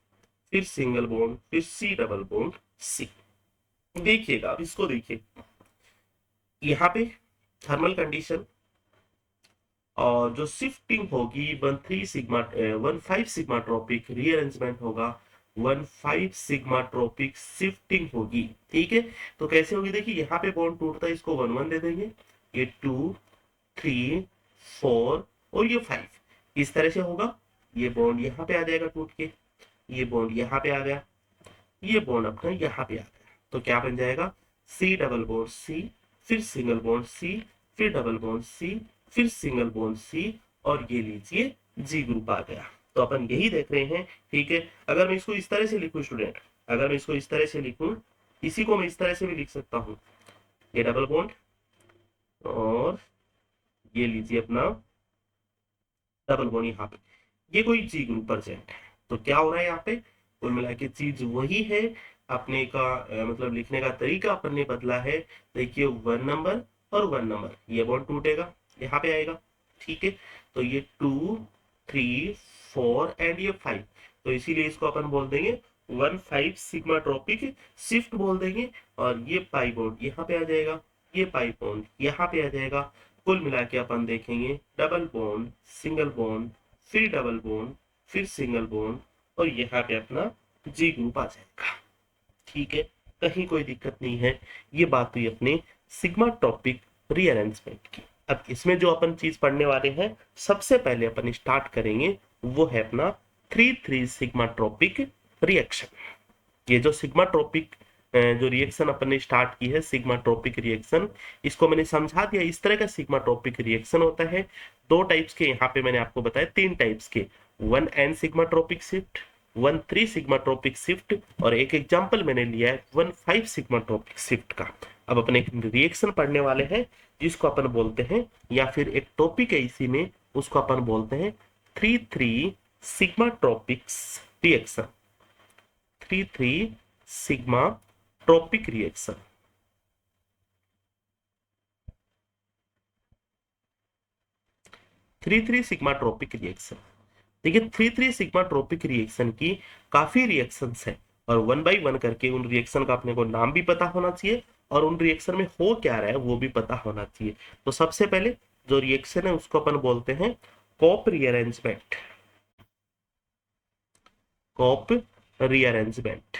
फिर सिंगल बॉन्ड, फिर सी डबल बॉन्ड सी। देखिएगा अब इसको देखिए, यहाँ पे थर्मल कंडीशन और जो शिफ्टिंग होगी 1 3 सिग्मा 1 5 सिग्मा ट्रॉपिक रीअरेंजमेंट होगा, 1 5 सिग्मा ट्रॉपिक शिफ्टिंग होगी, ठीक है। तो कैसे होगी, देखिए यहाँ पे बॉन्ड टूटता है, इसको 1 1 दे देंगे, ये 2 3 4 और ये 5, इस तरह से होगा। ये बॉन्ड यहाँ पे आ जाएगा टूट के, ये बॉन्ड यहाँ पे आ गया, ये बॉन्ड अपना यहाँ पे आ गया। तो क्या बन जाएगा, सी डबल बॉन्ड सी, फिर सिंगल बॉन्ड सी, फिर डबल बॉन्ड सी, फिर सिंगल बॉन्ड सी, और ये लीजिए जी ग्रुप आ गया। तो अपन यही देख रहे हैं, ठीक है। अगर मैं इसको इस तरह से लिखूं स्टूडेंट, अगर मैं इसको इस तरह से लिखूं, इसी को मैं इस तरह से भी लिख सकता हूं, ये डबल बॉन्ड और ये लीजिए अपना डबल बॉन्ड यहाँ पे, ये कोई जी ग्रुप प्रेजेंट है। तो क्या हो रहा है यहाँ पे, कुल मिला के चीज वही है, अपने का मतलब लिखने का तरीका अपन ने बदला है। देखिए 1 नंबर और 1 नंबर, ये बॉन्ड टूटेगा, यहाँ पे आएगा, ठीक है। तो ये 2 3 4 एंड ये 5, तो इसीलिए इसको अपन बोल देंगे 1 5 सिग्मा ट्रॉपिक शिफ्ट बोल देंगे। और ये पाई बॉन्ड यहाँ पे आ जाएगा, ये पाई बॉन्ड यहाँ पे आ जाएगा। कुल मिला के अपन देखेंगे डबल बॉन्ड, सिंगल बॉन्ड, फिर डबल बॉन्ड, फिर सिंगल बॉन्ड, और यहाँ पे अपना जी ग्रुप आ जाएगा, ठीक है। कहीं कोई दिक्कत नहीं है। ये बात हुई अपने सिग्मा टॉपिक रीअरेंजमेंट की। अब इसमें जो अपन चीज पढ़ने वाले हैं, सबसे पहले अपन स्टार्ट करेंगे वो है अपना 3 3 सिग्मा ट्रॉपिक रिएक्शन। ये जो सिग्मा ट्रॉपिक जो रिएक्शन अपन ने स्टार्ट की है सिग्माट्रोपिक रिएक्शन, इसको मैंने समझा दिया। इस तरह का सिग्माट्रोपिक रिएक्शन होता है। दो टाइप्स के यहाँ पे मैंने आपको बताया, तीन टाइप्स के, 1n sigmatropic shift, 1,3 sigmatropic shift, और एक एग्जांपल मैंने लिया है 1,5 सिग्माट्रोपिक शिफ्ट का। अब अपन एक रिएक्शन पढ़ने वाले हैं जिसको अपन बोलते हैं, या फिर एक टॉपिक है इसी में, उसको अपन बोलते हैं 3,3 sigmatropics reaction, 3,3 sigmatropic reaction. Three three sigmatropic reaction, देखिए 3,3 सिग्माट्रोपिक रिएक्शन की काफी रिएक्शंस है, और 1 by 1 करके उन रिएक्शन का अपने को नाम भी पता होना चाहिए, और उन रिएक्शन में हो क्या रहा है वो भी पता होना चाहिए। तो सबसे पहले जो रिएक्शन है उसको अपन बोलते हैं कॉप रीअरेंजमेंट, कॉप रीअरेंजमेंट।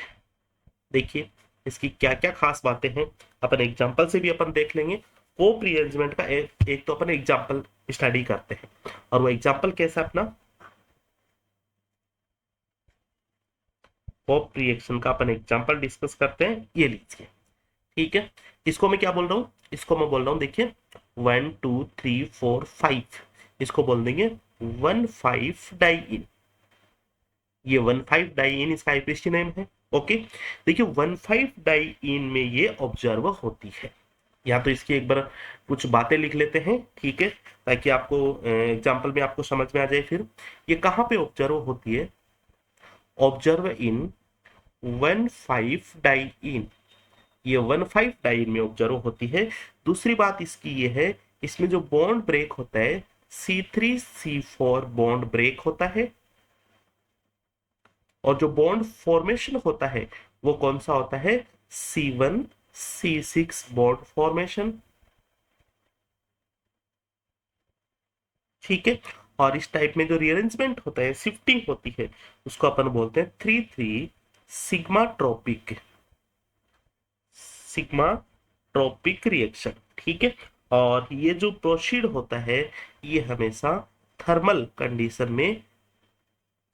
देखिए इसकी क्या क्या खास बातें हैं, अपन एग्जांपल से भी अपन देख लेंगे। कोप रीअरेंजमेंट का एक तो अपन एग्जांपल स्टडी करते हैं, और वो एग्जांपल कैसा अपना कोप रिएक्शन का अपन एग्जांपल डिस्कस करते हैं। ये लीजिए, ठीक है। इसको मैं क्या बोल रहा हूँ, इसको मैं बोल रहा हूँ, देखिए 1 2 3 4 5, इसको बोल देंगे 1,5 डाइइन। ये 1,5 डाइइन इसका आईपीएससी नेम है। ओके, देखिए 1,5 डाइइन में ये ऑब्जर्व होती है। या तो इसकी एक बार कुछ बातें लिख लेते हैं, ठीक है, ताकि आपको एग्जांपल में आपको समझ में आ जाए। फिर ये कहाँ पे ऑब्जर्व होती है, ऑब्जर्व इन 1,5 डाइइन, ये 1,5 डाइइन में ऑब्जर्व होती है। दूसरी बात इसकी ये है, इसमें जो बॉन्ड ब्रेक होता है C3C4 बॉन्ड ब्रेक होता है, और जो बॉन्ड फॉर्मेशन होता है वो कौन सा होता है, C1C6 बॉन्ड फॉर्मेशन, ठीक है। और इस टाइप में जो रीअरेंजमेंट होता है, शिफ्टिंग होती है, उसको अपन बोलते हैं 3,3 सिग्माट्रोपिक, सिग्माट्रोपिक रिएक्शन, ठीक है। और ये जो प्रोसीड होता है ये हमेशा थर्मल कंडीशन में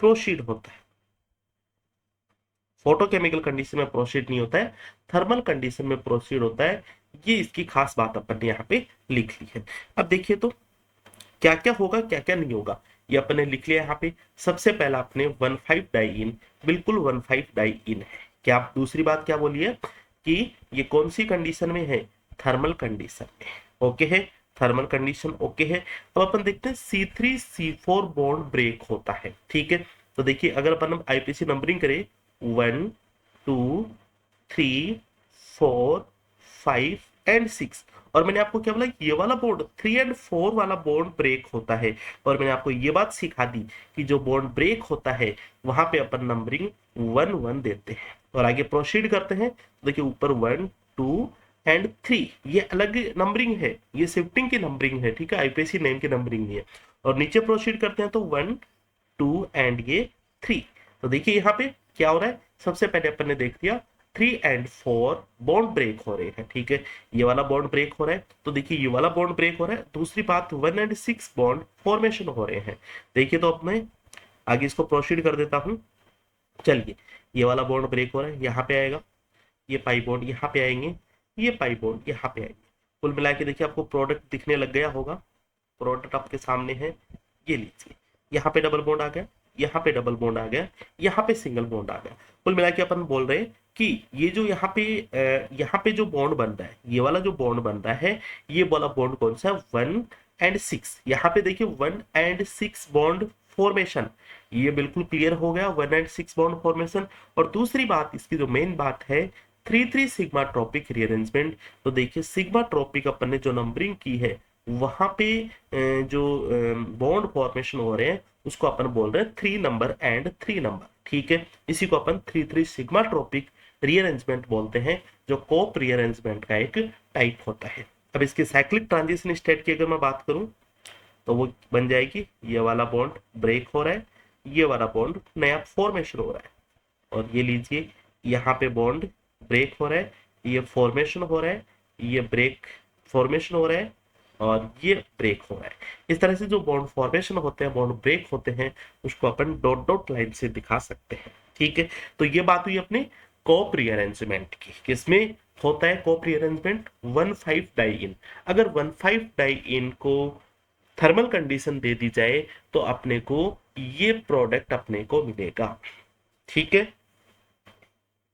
प्रोसीड होता है, फोटोकेमिकल कंडीशन में प्रोसीड नहीं होता है, थर्मल कंडीशन में प्रोसीड होता है। ये इसकी खास बात अपन ने यहाँ पे लिख ली है। अब देखिए तो क्या क्या होगा क्या क्या नहीं होगा, ये अपन ने लिख लिया यहाँ पे। सबसे पहला अपने 1,5 डाइइन, बिल्कुल 1,5 डाइइन है। क्या आप दूसरी बात क्या बोलिए कि ये कौन सी कंडीशन में है, थर्मल कंडीशन में, ओके है, थर्मल कंडीशन ओके है। अब अपन देखते हैं C3C4 बॉन्ड ब्रेक होता है, ठीक है। तो देखिए अगर अपन आईपीसी नंबरिंग करें 1 2 3 4 5 एंड 6, और मैंने आपको क्या बोला, ये वाला बॉन्ड 3 और 4 वाला बॉन्ड ब्रेक होता है, और मैंने आपको ये बात सिखा दी कि जो बॉन्ड ब्रेक होता है वहां पे अपन नंबरिंग 1 1 देते हैं। और आगे प्रोसीड करते हैं, देखिए ऊपर 1 2 एंड 3, ये अलग नंबरिंग है, ये शिफ्टिंग की नंबरिंग है, ठीक है, आईपीसी नेम की नंबरिंग नहीं है। और नीचे प्रोसीड करते हैं तो 1 2 एंड ये 3। तो देखिए यहाँ पे क्या हो रहा है, सबसे पहले अपन ने देख लिया 3 और 4 बॉन्ड ब्रेक हो रहे हैं, ठीक है, ये वाला बॉन्ड ब्रेक हो रहा है, तो देखिए ये वाला बॉन्ड ब्रेक हो रहा है। दूसरी बात 1 और 6 बॉन्ड फॉर्मेशन हो रहे हैं। देखिए तो अब मैं आगे इसको प्रोसीड कर देता हूँ। चलिए ये वाला बॉन्ड ब्रेक हो रहा है, यहाँ पे आएगा, ये पाई बॉन्ड यहाँ पे आएंगे, ये पाई बॉन्ड यहाँ पे आएंगे। कुल मिला के देखिए आपको प्रोडक्ट दिखने लग गया होगा, प्रोडक्ट आपके सामने है, ये लीजिए, यहाँ पे डबल बॉन्ड आ गया, यहाँ पे डबल बॉन्ड आ गया, यहाँ पे सिंगल बॉन्ड आ गया। कुल मिला के अपन बोल रहे हैं कि ये जो यहाँ पे जो बॉन्ड बन रहा है, ये वाला जो बॉन्ड बन रहा है, ये वाला बॉन्ड कौन सा है, 1 और 6। यहाँ पे देखिए 1 और 6 बॉन्ड फॉर्मेशन, ये बिल्कुल क्लियर हो गया, 1 और 6 बॉन्ड फॉर्मेशन। और दूसरी बात इसकी जो मेन बात है 3,3 सिग्मा ट्रॉपिक रीअरेंजमेंट। तो देखिए सिग्मा ट्रॉपिक अपन ने जो नंबरिंग की है वहां पे जो बॉन्ड फॉर्मेशन हो रहे हैं उसको अपन बोल रहे हैं 3 नंबर एंड 3 नंबर, ठीक है। इसी को अपन 3,3 सिग्मा ट्रॉपिक रीअरेंजमेंट बोलते हैं, जो कोप रीअरेंजमेंट का एक टाइप होता है। अब इसके साइक्लिक ट्रांजिशन स्टेट की अगर मैं बात करूं तो वो बन जाएगी, ये वाला बॉन्ड ब्रेक हो रहा है, ये वाला बॉन्ड नया फॉर्मेशन हो रहा है, और ये लीजिए यहाँ पे बॉन्ड ब्रेक हो रहा है, ये फॉर्मेशन हो रहा है, ये ब्रेक फॉर्मेशन हो रहा है, और ये ब्रेक हो रहा है। इस तरह से जो बॉन्ड फॉर्मेशन होते हैं, बॉन्ड ब्रेक होते हैं, उसको अपन डॉट डॉट लाइन से दिखा सकते हैं, ठीक है। तो ये बात हुई अपनी कॉप रीअरेंजमेंट की। किसमें होता है कॉप रीअरेंजमेंट? 1,5 डाइइन। अगर 1,5 डाइइन को थर्मल कंडीशन दे दी जाए तो अपने को ये प्रोडक्ट अपने को मिलेगा। ठीक है,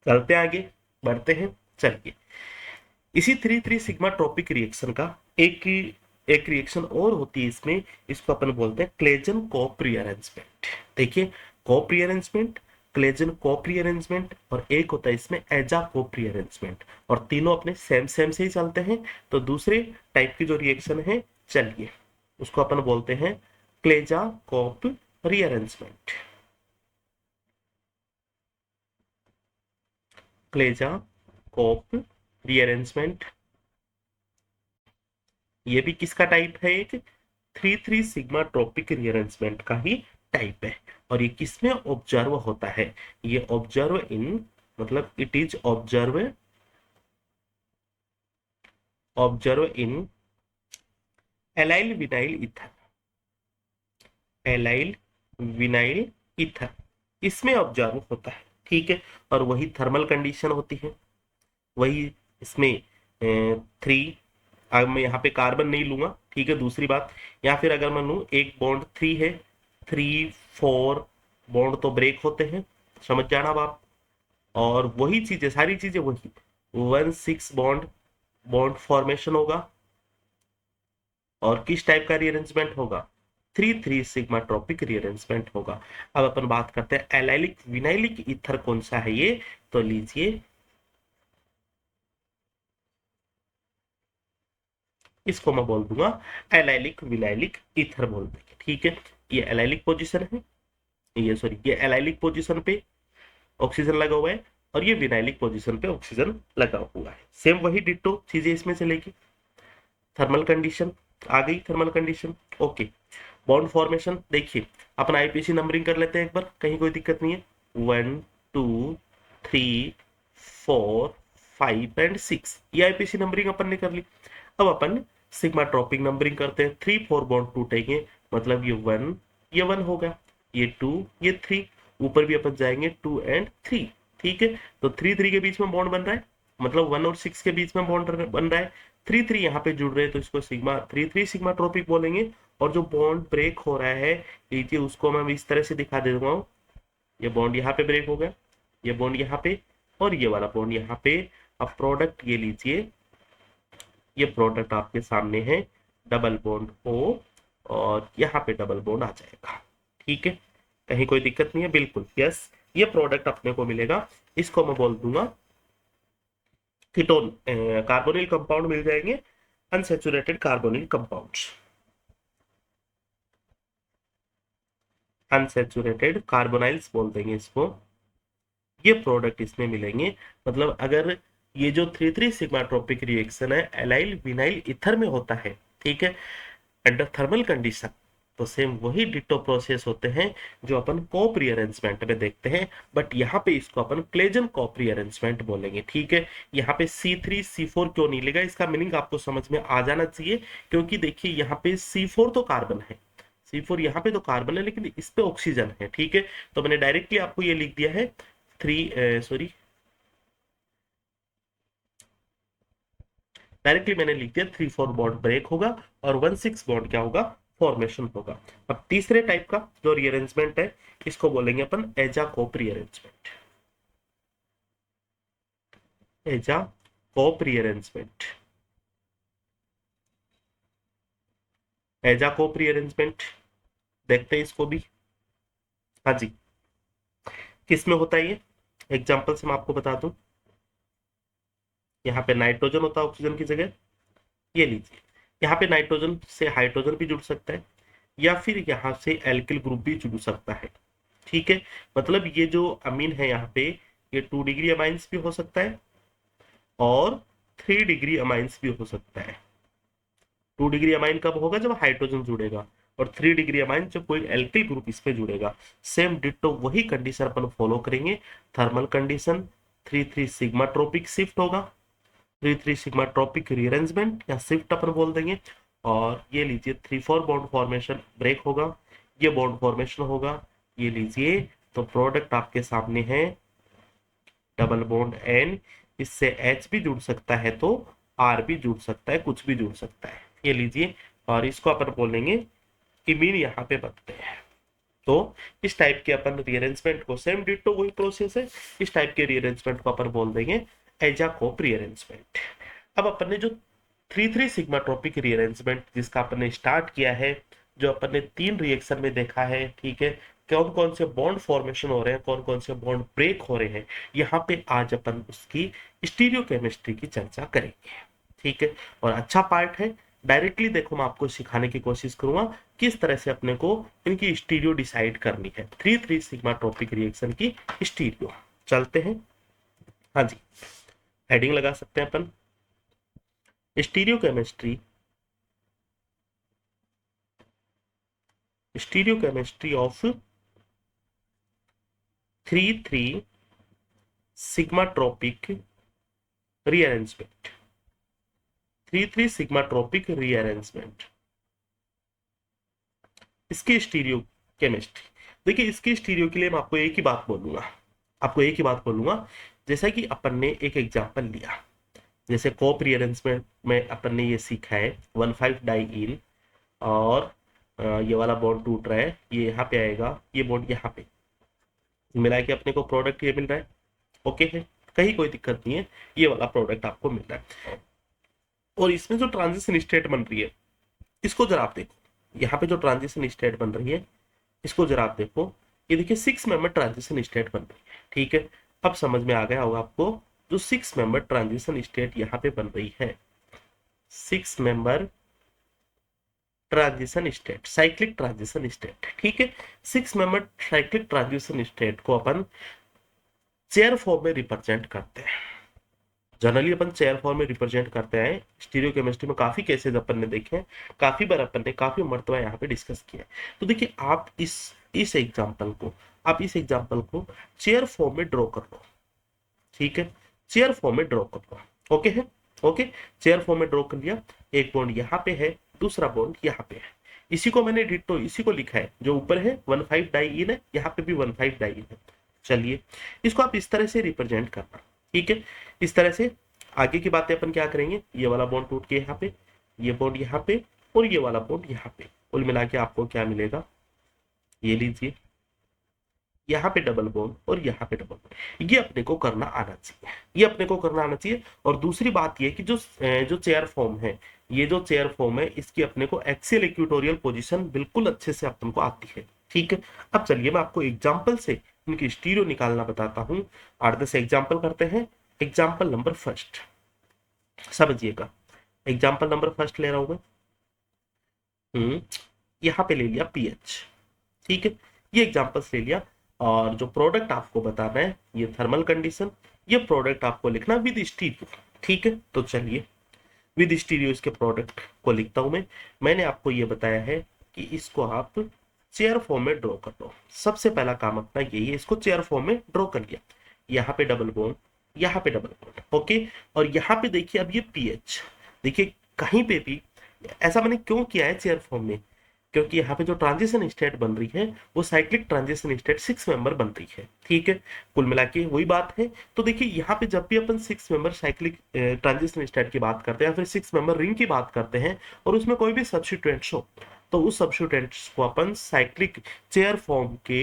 चलते आगे बढ़ते हैं। चलिए, इसी 3,3 सिग्मा ट्रॉपिक रिएक्शन का एक रिएक्शन और होती है इसमें, इसको अपन बोलते हैं क्लेजन कॉप रीअरेंजमेंट। देखिए, Cope rearrangement, Claisen Cope rearrangement और एक होता है इसमें एजा कॉप रीअरेंजमेंट, और तीनों अपने सेम सेम से ही चलते हैं। तो दूसरे टाइप की जो रिएक्शन है, चलिए उसको अपन बोलते हैं क्लेजा कॉप रीअरेंजमेंट। क्लेजा कॉप रीअरेंजमेंट, ये भी किसका टाइप है? एक 3,3 सिग्मा ट्रॉपिक रीअरेंजमेंट का ही टाइप है। और ये किसमें ऑब्जर्व होता है? ये ऑब्जर्व इन, मतलब it is observe in allyl vinyl ether, allyl vinyl ether, इसमें ऑब्जर्व होता है। ठीक है, और वही थर्मल कंडीशन होती है, वही इसमें 3। अब मैं यहाँ पे कार्बन नहीं लूंगा, ठीक है, दूसरी बात। या फिर अगर मैं लूँ एक बॉन्ड 3 है, 3, 4 बॉन्ड तो ब्रेक होते हैं, समझ जाना आप। और वही चीजें, सारी चीजें वही, 1,6 बॉन्ड बॉन्ड फॉर्मेशन होगा। और किस टाइप का रीअरेंजमेंट होगा? 3,3 सिग्मा ट्रॉपिक रीअरेंजमेंट होगा। अब अपन बात करते हैं एलाइलिक विनाइलिक ईथर कौन सा है ये, तो लीजिए इसको मैं बोल दूंगा एलाइलिक विनाइलिक ईथर बोल देंगे। ठीक है, ये एलाइलिक पोजीशन है, ये एलाइलिक पोजीशन पे ऑक्सीजन लगा हुआ है, और ये विनाइलिक पोजीशन पे ऑक्सीजन लगा हुआ है। सेम वही डिट्टो चीजें इसमें चलेगी। थर्मल कंडीशन आ गई, thermal condition okay. Bond formation देखिए, अपन आईपीसी नंबरिंग कर लेते हैं एक बार, कहीं कोई दिक्कत नहीं है। 1, 2, 3, 4, 5 एंड 6, ये आईपीसी नंबरिंग अपन ने कर ली। अब अपन सिग्मा ट्रॉपिक नंबरिंग करते हैं। 3, 4 बॉन्ड टूटेंगे, मतलब ये 1 होगा, ये 2, ये 3, ऊपर भी अपन जाएंगे 2 एंड 3। ठीक है, तो 3, 3 के बीच में बॉन्ड बन रहा है, मतलब 1 और 6 के बीच में बॉन्ड बन रहा है। 3, 3 यहाँ पे जुड़ रहे हैं, तो इसको सिग्मा 3,3 सिग्मा ट्रॉपिक बोलेंगे। और जो बॉन्ड ब्रेक हो रहा है, लीजिए उसको मैं इस तरह से दिखा दे दूंगा। ये बॉन्ड यहाँ पे ब्रेक हो गया, ये बॉन्ड यहाँ पे, और ये वाला बॉन्ड यहाँ पे। अब प्रोडक्ट ये लीजिए, ये प्रोडक्ट आपके सामने है, डबल बॉन्ड O, और यहाँ पे डबल बॉन्ड आ जाएगा। ठीक है, कहीं कोई दिक्कत नहीं है, बिल्कुल यस, ये प्रोडक्ट अपने को मिलेगा। इसको मैं बोल दूंगा कीटोन, कार्बोनिल कंपाउंड मिल जाएंगे, unsaturated carbonyl compounds, unsaturated carbonyls बोल देंगे इसको। ये प्रोडक्ट इसमें मिलेंगे। मतलब अगर ये जो 3,3 सिग्मा ट्रॉपिक रिएक्शन है एलाइल विनाइल ईथर में होता है, ठीक है, अंडर थर्मल कंडीशन, तो सेम वही डिटो प्रोसेस होते हैं जो अपन कॉप रीअरेंजमेंट में देखते हैं। बट यहाँ पे इसको अपन क्लेजन कॉप रीअरेंजमेंट बोलेंगे। ठीक है, यहाँ पे C3 C4 क्यों नहीं लेगा, इसका मीनिंग आपको समझ में आ जाना चाहिए। क्योंकि देखिए यहाँ पे C4 तो कार्बन है, C4 यहाँ पे तो कार्बन है, लेकिन इस पे ऑक्सीजन है। ठीक है, तो मैंने डायरेक्टली आपको ये लिख दिया है डायरेक्टली मैंने लिख दिया 3, 4 बॉन्ड ब्रेक होगा, और 1, 6 बॉन्ड क्या होगा? फॉर्मेशन होगा। अब तीसरे टाइप का जो रीअरेंजमेंट है, इसको बोलेंगे अपन एजा कोप रीअरेंजमेंट, एजा कोप रीअरेंजमेंट, एजा कोप रीअरेंजमेंट। देखते हैं इसको भी। हाँ जी, किस में होता है ये? एग्जाम्पल से मैं आपको बता दूं, यहाँ पे नाइट्रोजन होता है ऑक्सीजन की जगह, ये लीजिए, यहाँ पे नाइट्रोजन से हाइड्रोजन भी जुड़ सकता है, या फिर यहाँ से एल्किल ग्रुप भी जुड़ सकता है। ठीक है, मतलब ये जो अमीन है यहाँ पे, ये 2 डिग्री अमाइंस भी हो सकता है, और 3 डिग्री अमाइंस भी हो सकता है। 2 डिग्री अमाइन कब होगा? जब हाइड्रोजन जुड़ेगा, और 3 डिग्री अमाइन जब कोई एल्किल ग्रुप इस पे जुड़ेगा। सेम डिट्टो वही कंडीशन अपन फॉलो करेंगे। Thermal condition 3,3 sigma tropic shift होगा, 3,3 सिग्मा ट्रॉपिक रीअरेंजमेंट या शिफ्ट अपन बोल देंगे। और ये लीजिए 3, 4 बॉन्ड फॉर्मेशन ब्रेक होगा, ये बॉन्ड फॉर्मेशन होगा, ये लीजिए। तो प्रोडक्ट आपके सामने है डबल बॉन्ड N, इससे H भी जुड़ सकता है तो R भी जुड़ सकता है, कुछ भी जुड़ सकता है, ये लीजिए। और इसको अपन बोलेंगे इमीन, यहाँ पे बनते हैं। तो इस टाइप के अपन रीअरेंजमेंट को, सेम डिटो वही प्रोसेस है, इस टाइप के रीअरेंजमेंट को अपन बोल देंगे एजाकोप रीअरेंजमेंट। अब अपन ने जो 3,3 सिग्मा ट्रॉपिक रीअरेंजमेंट जिसका अपन ने स्टार्ट किया है, जो अपन ने 3 रिएक्शन में देखा है, ठीक है, कौन कौन से बॉन्ड फॉर्मेशन हो रहे हैं, कौन कौन से बॉन्ड ब्रेक हो रहे हैं, यहाँ पे आज अपन उसकी स्टीरियोकेमिस्ट्री की चर्चा करेंगे, ठीक है। और अच्छा पार्ट है, डायरेक्टली देखो मैं आपको सिखाने की कोशिश करूंगा किस तरह से अपने को इनकी स्टीरियो डिसाइड करनी है, 3,3 सिग्मा ट्रॉपिक रिएक्शन की स्टीरियो। चलते हैं, हाँ जी, हेडिंग लगा सकते हैं अपन, stereochemistry, stereochemistry of 3,3 sigma tropic rearrangement, 3,3 sigma tropic rearrangement, इसकी स्टीरियो केमिस्ट्री। देखिए इसकी स्टीरियो के लिए मैं आपको एक ही बात बोलूंगा, आपको एक ही बात बोलूंगा, जैसा कि अपन ने एक एग्जांपल लिया, जैसे कोप रीअरेंजमेंट में अपन ने ये सीखा है 1,5 डाइईन, और ये वाला बॉन्ड टूट रहा है, ये यहाँ पे आएगा, ये बॉन्ड यहाँ पे मिला के अपने को प्रोडक्ट ये मिल रहा है, ओके है, कहीं कोई दिक्कत नहीं है, ये वाला प्रोडक्ट आपको मिल रहा है। और इसमें जो ट्रांजिशन स्टेट बन रही है, इसको जरा आप देखो, यहाँ पे जो ट्रांजिशन स्टेट बन रही है, इसको जरा आप देखो, ये देखिए 6 मेंबर ट्रांजिशन स्टेट बन रही है, ठीक है। अब समझ में आ गया होगा आपको, जो 6 मेंबर ट्रांजिशन स्टेट यहाँ पे बन रही है, 6 member transition state, cyclic transition state, ठीक है। 6 मेंबर साइक्लिक ट्रांजिशन स्टेट को अपन चेयर फॉर्म में रिप्रेजेंट करते हैं, जनरली अपन चेयर फॉर्म में रिप्रेजेंट करते हैं। स्टीरियोकेमिस्ट्री में काफी केसेस अपन ने देखे हैं, काफी बार अपन ने काफी मर्तबा यहाँ पे डिस्कस किया है। तो देखिए आप इस एग्जांपल को, आप इस एग्जांपल को चेयर फॉर्म में ड्रॉ कर लो, ठीक है, चेयर फॉर्म में ड्रॉ कर लो, ओके है, ओके। चेयर फॉर्म में ड्रॉ कर लिया, एक बॉन्ड यहाँ पे है, दूसरा बॉन्ड यहाँ पे है, इसी को मैंने डिट्टो इसी को लिखा है, जो ऊपर है 1,5 डाइईन है, यहाँ पे भी 1,5 डाइईन है। चलिए इसको आप इस तरह से रिप्रेजेंट करना, ठीक है। इस तरह से आगे की बातें अपन क्या करेंगे, ये वाला बॉन्ड टूट के यहाँ पे, ये बॉन्ड यहाँ पे, और ये वाला बॉन्ड यहाँ पे, कुल मिला के आपको क्या मिलेगा, ये लीजिए, यहाँ पे डबल बॉन्ड और यहाँ पे डबल बॉन्ड, ये अपने को करना आना चाहिए, ये अपने को करना आना चाहिए। और दूसरी बात ये कि जो चेयर फॉर्म है, ये जो चेयर फॉर्म है, इसकी अपने को एक्सियल इक्वेटोरियल पोजीशन बिल्कुल अच्छे से अपन को आती है, ठीक है। अब चलिए मैं आपको एग्जाम्पल से इनकी स्टीरियो निकालना बताता हूँ, 8-10 एग्जाम्पल करते हैं। एग्जाम्पल नंबर फर्स्ट समझिएगा, एग्जाम्पल नंबर फर्स्ट ले रहा हूं मैं, यहाँ पे ले लिया पीएच, ठीक है, ये एग्जाम्पल्स ले लिया। और जो प्रोडक्ट आपको बताना है, ये थर्मल कंडीशन, ये प्रोडक्ट आपको लिखना विद स्टीरियो, ठीक है। तो चलिए विद स्टीरियो इसके प्रोडक्ट को लिखता हूं मैं। मैंने आपको ये बताया है कि इसको आप चेयर फॉर्म में ड्रॉ कर दो, सबसे पहला काम अपना यही है, इसको चेयर फॉर्म में ड्रॉ कर लिया, यहाँ पे डबल बॉन्ड, यहाँ पे डबल बॉन्ड, ओके। और यहाँ पे देखिए अब ये पीएच, देखिए कहीं पे भी ऐसा मैंने क्यों किया है चेयर फॉर्म में, क्योंकि यहाँ पे जो ट्रांजिशन स्टेट बन रही है वो साइक्लिक ट्रांजिशन स्टेट 6 मेंबर बन रही है, ठीक है, कुल मिला के वही बात है। तो देखिए यहाँ पे जब भी अपन 6 मेंबर साइक्लिक ट्रांजिशन स्टेट की बात करते हैं, या फिर 6 मेंबर रिंग की बात करते हैं, और उसमें कोई भी सब्स्टिट्यूएंट्स हो, तो उस सब्स्टिट्यूएंट्स को अपन साइक्लिक चेयर फॉर्म के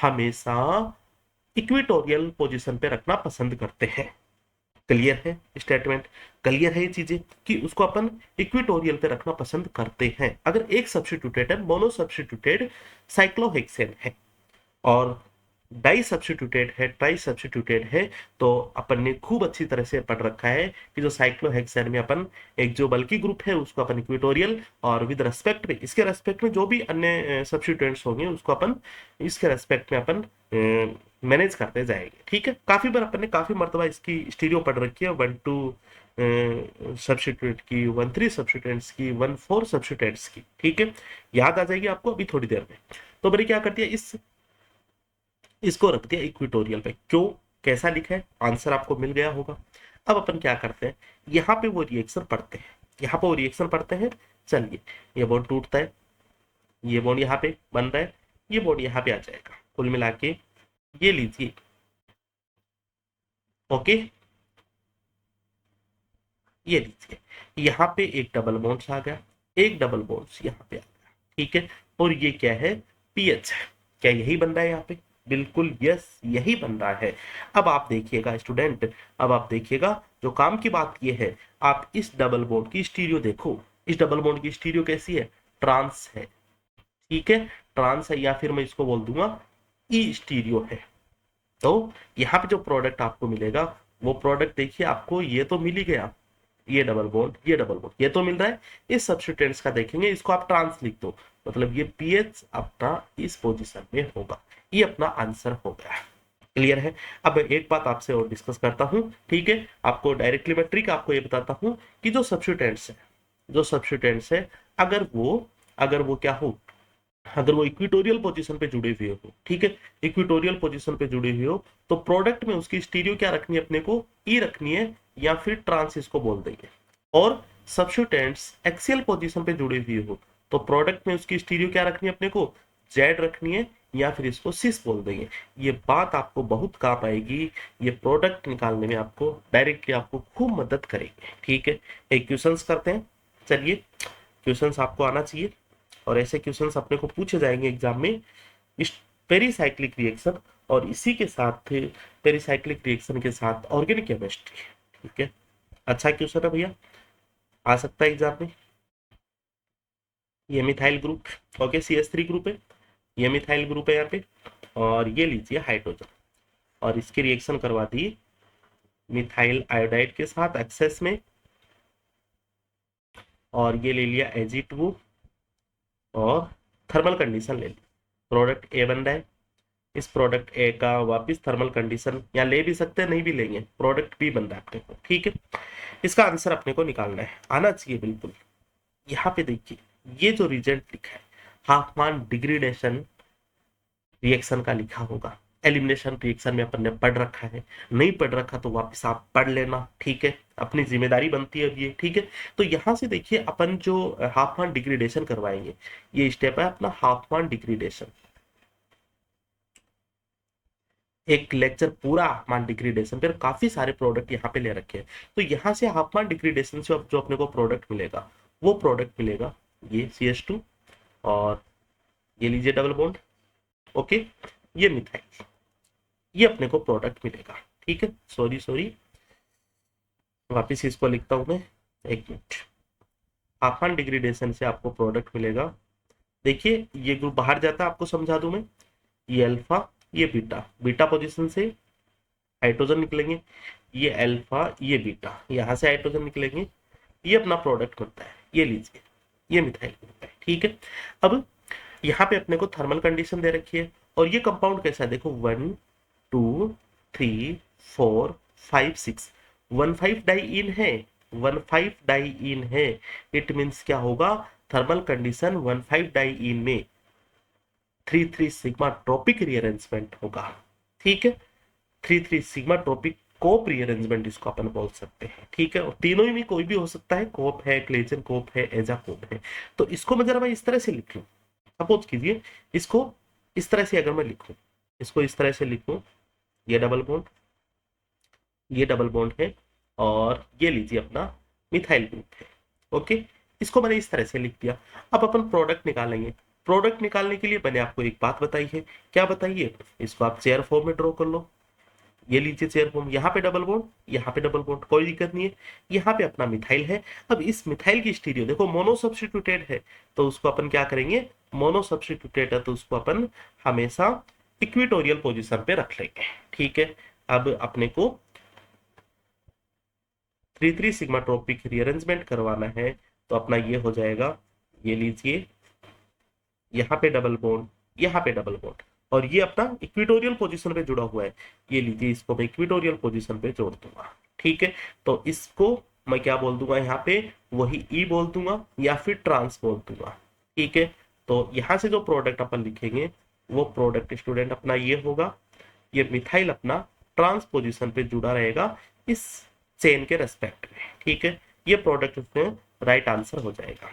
हमेशा इक्वेटोरियल पोजीशन पे रखना पसंद करते हैं। क्लियर है स्टेटमेंट, क्लियर है ये चीजें कि उसको अपन इक्वेटोरियल पे रखना पसंद करते हैं। अगर एक सब्स्टिट्यूटेड है, मोनो सब्स्टिट्यूटेड साइक्लोहेक्सेन है, और डाई सब्स्टिट्यूटेड है, ट्राई सब्स्टिट्यूटेड है, तो अपन ने खूब अच्छी तरह से पढ़ रखा है कि जो साइक्लोहेक्सेन में अपन एक जो बल्कि ग्रुप है उसको अपन इक्वेटोरियल, और विद रेस्पेक्ट में, इसके रेस्पेक्ट में जो भी अन्य सब्स्टिट्यूएंट्स होंगे उसको अपन इसके रेस्पेक्ट में अपन मैनेज करते जाएंगे, ठीक है। काफी बार अपन ने काफी मर्तबा इसकी स्टीरियो पढ़ रखी है, 1-2 सब्स्टिट्यूट की, 1-3 सब्स्टिट्यूएंट्स की, 1-4 सब्स्टिट्यूएंट्स की, ठीक है, याद आ जाएगी आपको अभी थोड़ी देर में। तो मैंने क्या कर दिया, इसको रख दिया इक्वेटोरियल पे, क्यों, कैसा लिखा है, आंसर आपको मिल गया होगा। अब अपन क्या करते हैं, यहाँ पे वो रिएक्शन पढ़ते हैं, यहाँ पे वो रिएक्शन पढ़ते हैं। चलिए ये बॉन्ड टूटता है, ये बॉन्ड यहाँ पे बन रहा है, ये बॉन्ड यहाँ पे आ जाएगा, कुल मिला के ये लीजिए, ओके, ये लीजिए, यहाँ पे एक डबल बॉन्ड्स आ गया, एक डबल बॉन्ड्स यहाँ पे आ गया, ठीक है। और ये क्या है, पीएच है। क्या यही बन रहा है यहाँ पे? बिल्कुल यस, यही बन रहा है। अब आप देखिएगा स्टूडेंट, अब आप देखिएगा, जो काम की बात ये है, आप इस डबल बॉन्ड की स्टीरियो देखो। इस डबल बॉन्ड की स्टीरियो कैसी है? ट्रांस है, ठीक है, ट्रांस है, या फिर मैं इसको बोल दूंगा ई स्टीरियो है। तो यहाँ पे जो प्रोडक्ट आपको मिलेगा, वो प्रोडक्ट देखिए, आपको ये तो मिल ही गया, ये डबल बॉन्ड, ये डबल बॉन्ड, ये तो मिल रहा है। इस सब्स्टिट्यूएंट्स का देखेंगे, इसको आप ट्रांस लिख दो, मतलब ये पीएच अपना इस पोजीशन में होगा। ये अपना आंसर हो गया। क्लियर है? अब एक बात आपसे और डिस्कस करता हूं, ठीक है, आपको डायरेक्टली मैं ट्रिक आपको ये बताता हूं कि जो सब्स्टिट्यूएंट्स है, जो सब्स्टिट्यूएंट्स है, अगर वो क्या हो, अगर वो इक्विटोरियल पोजीशन पे जुड़े हुए हो, ठीक है, इक्विटोरियल पोजीशन पे जुड़े हुए हो, तो प्रोडक्ट में उसकी स्टीरियो क्या रखनी है अपने को? ई रखनी है, या फिर ट्रांस इसको बोल देंगे। और सब्स्टिट्यूएंट्स एक्सियल पोजीशन पे जुड़े हुए हो, तो प्रोडक्ट में उसकी स्टीरियो क्या रखनी है अपने को? जेड रखनी है, या फिर इसको सिस बोल देंगे। ये बात आपको बहुत काम आएगी, ये प्रोडक्ट निकालने में आपको डायरेक्टली आपको खूब मदद करेगी, ठीक है। एक क्वेश्चंस करते हैं, चलिए, क्वेश्चंस आपको आना चाहिए, और ऐसे क्वेश्चंस अपने को पूछे जाएंगे एग्जाम में। इस पेरीसाइक्लिक रिएक्शन और इसी के साथ पेरीसाइक्लिक रिएक्शन के साथ ऑर्गेनिक केमिस्ट्री, ठीक है। अच्छा क्वेश्चन है भैया, आ सकता है एग्जाम में। ये methyl group, okay, CH3 group है, ये मिथाइल ग्रुप है यहाँ पे, और ये लीजिए हाइड्रोजन, और इसकी रिएक्शन करवा दी मिथाइल आयोडाइड के साथ एक्सेस में, और ये ले लिया Ag2, और थर्मल कंडीशन ले ली, प्रोडक्ट ए बन रहा है। इस प्रोडक्ट ए का वापस थर्मल कंडीशन यहाँ ले भी सकते हैं, नहीं भी लेंगे, प्रोडक्ट बी बन रहा है अपने को, ठीक है। इसका आंसर अपने को निकालना है, आना चाहिए बिल्कुल। यहाँ पे देखिए, ये जो रिजल्ट लिखा है, हाफमान डिग्रेडेशन रिएक्शन का लिखा होगा। एलिमिनेशन रिएक्शन में अपन ने पढ़ रखा है, नहीं पढ़ रखा तो वापस आप पढ़ लेना, ठीक है, अपनी जिम्मेदारी बनती है अब ये, ठीक है। तो यहाँ से देखिए, अपन जो हाफमान डिग्रेडेशन करवाएंगे, ये स्टेप है अपना हाफमान डिग्रेडेशन। एक लेक्चर पूरा हाफमान डिग्रेडेशन पर, काफी सारे प्रोडक्ट यहाँ पे ले रखे हैं। तो यहाँ से हाफमान डिग्रेडेशन से जो अपने को प्रोडक्ट मिलेगा, वो प्रोडक्ट मिलेगा ये CH2, और ये लीजिए डबल बॉन्ड, ओके, ये मिथाइल, ये अपने को प्रोडक्ट मिलेगा, ठीक है। सॉरी सॉरी, वापिस इसको लिखता हूं मैं, एक मिनट। हाफमान डिग्रेडेशन से आपको प्रोडक्ट मिलेगा, देखिए ये ग्रुप बाहर जाता है, आपको समझा दूं मैं, ये अल्फा, ये बीटा, बीटा पोजीशन से हाइड्रोजन निकलेंगे, ये अल्फा, ये बीटा, यहां से हाइड्रोजन निकलेंगे, ये अपना प्रोडक्ट बनता है, ये लीजिए, ये मिथाइल ग्रुप है, ठीक है। अब यहाँ पे अपने को थर्मल कंडीशन दे रखी है, और ये कंपाउंड कैसा है देखो, 1 2 3 4 5 6, 1,5 डाई इन है, 1,5 डाई इन है। इट मीन्स क्या होगा, थर्मल कंडीशन 1,5 डाई इन में 3,3 सिग्मा ट्रोपिक रीअरेंजमेंट होगा, ठीक है। 3,3 सिग्मा ट्रोपिक कोप रीअरेंजमेंट इसको अपन बोल सकते हैं, ठीक है। और तीनों ही में कोई भी हो सकता है, कोप है, क्लेजन कोप है, एजा कोप है। तो इसको मैं जरा मैं इस तरह से लिख लूं, सपोज कीजिए, इसको इस तरह से अगर मैं लिखूं, इसको इस तरह से लिखूं, ये डबल बॉन्ड, ये डबल बॉन्ड है, और ये लीजिए अपना मिथाइल ग्रुप है, ओके। इसको मैंने इस तरह से लिख दिया। अब अपन प्रोडक्ट निकालेंगे। प्रोडक्ट निकालने के लिए मैंने आपको एक बात बताई है, क्या बताइए, इसको आप चेयर फॉर्म में ड्रॉ कर लो, ये लीजिए चेयर फॉर्म, यहाँ पे डबल बॉन्ड, यहाँ पे डबल बॉन्ड, कोई दिक्कत नहीं है। यहाँ पे अपना मिथाइल है। अब इस मिथाइल की स्टीरियो देखो, मोनो सब्स्टिट्यूटेड है, तो उसको अपन क्या करेंगे, मोनो सब्स्टिट्यूटेड है तो उसको अपन हमेशा इक्विटोरियल पोजीशन पे रख लेंगे, ठीक है। अब अपने को 3,3 सिग्मा ट्रोपिक रीअरेंजमेंट करवाना है, तो अपना ये हो जाएगा, ये लीजिए, यहाँ पे डबल बॉन्ड, यहाँ पे डबल बॉन्ड, और ये अपना इक्विटोरियल पोजीशन पे जुड़ा हुआ है, ये लीजिए, इसको मैं इक्विटोरियल पोजीशन पे जोड़ दूंगा, ठीक है। तो इसको मैं क्या बोल दूंगा, यहाँ पे वही ई बोल दूंगा, या फिर ट्रांस बोल दूंगा, ठीक है। तो यहाँ से जो प्रोडक्ट अपन लिखेंगे, वो प्रोडक्ट स्टूडेंट अपना ये होगा, ये मिथाइल अपना ट्रांस पोजीशन पे जुड़ा रहेगा इस चेन के रेस्पेक्ट में, ठीक है। ये प्रोडक्ट उसमें राइट आंसर हो जाएगा।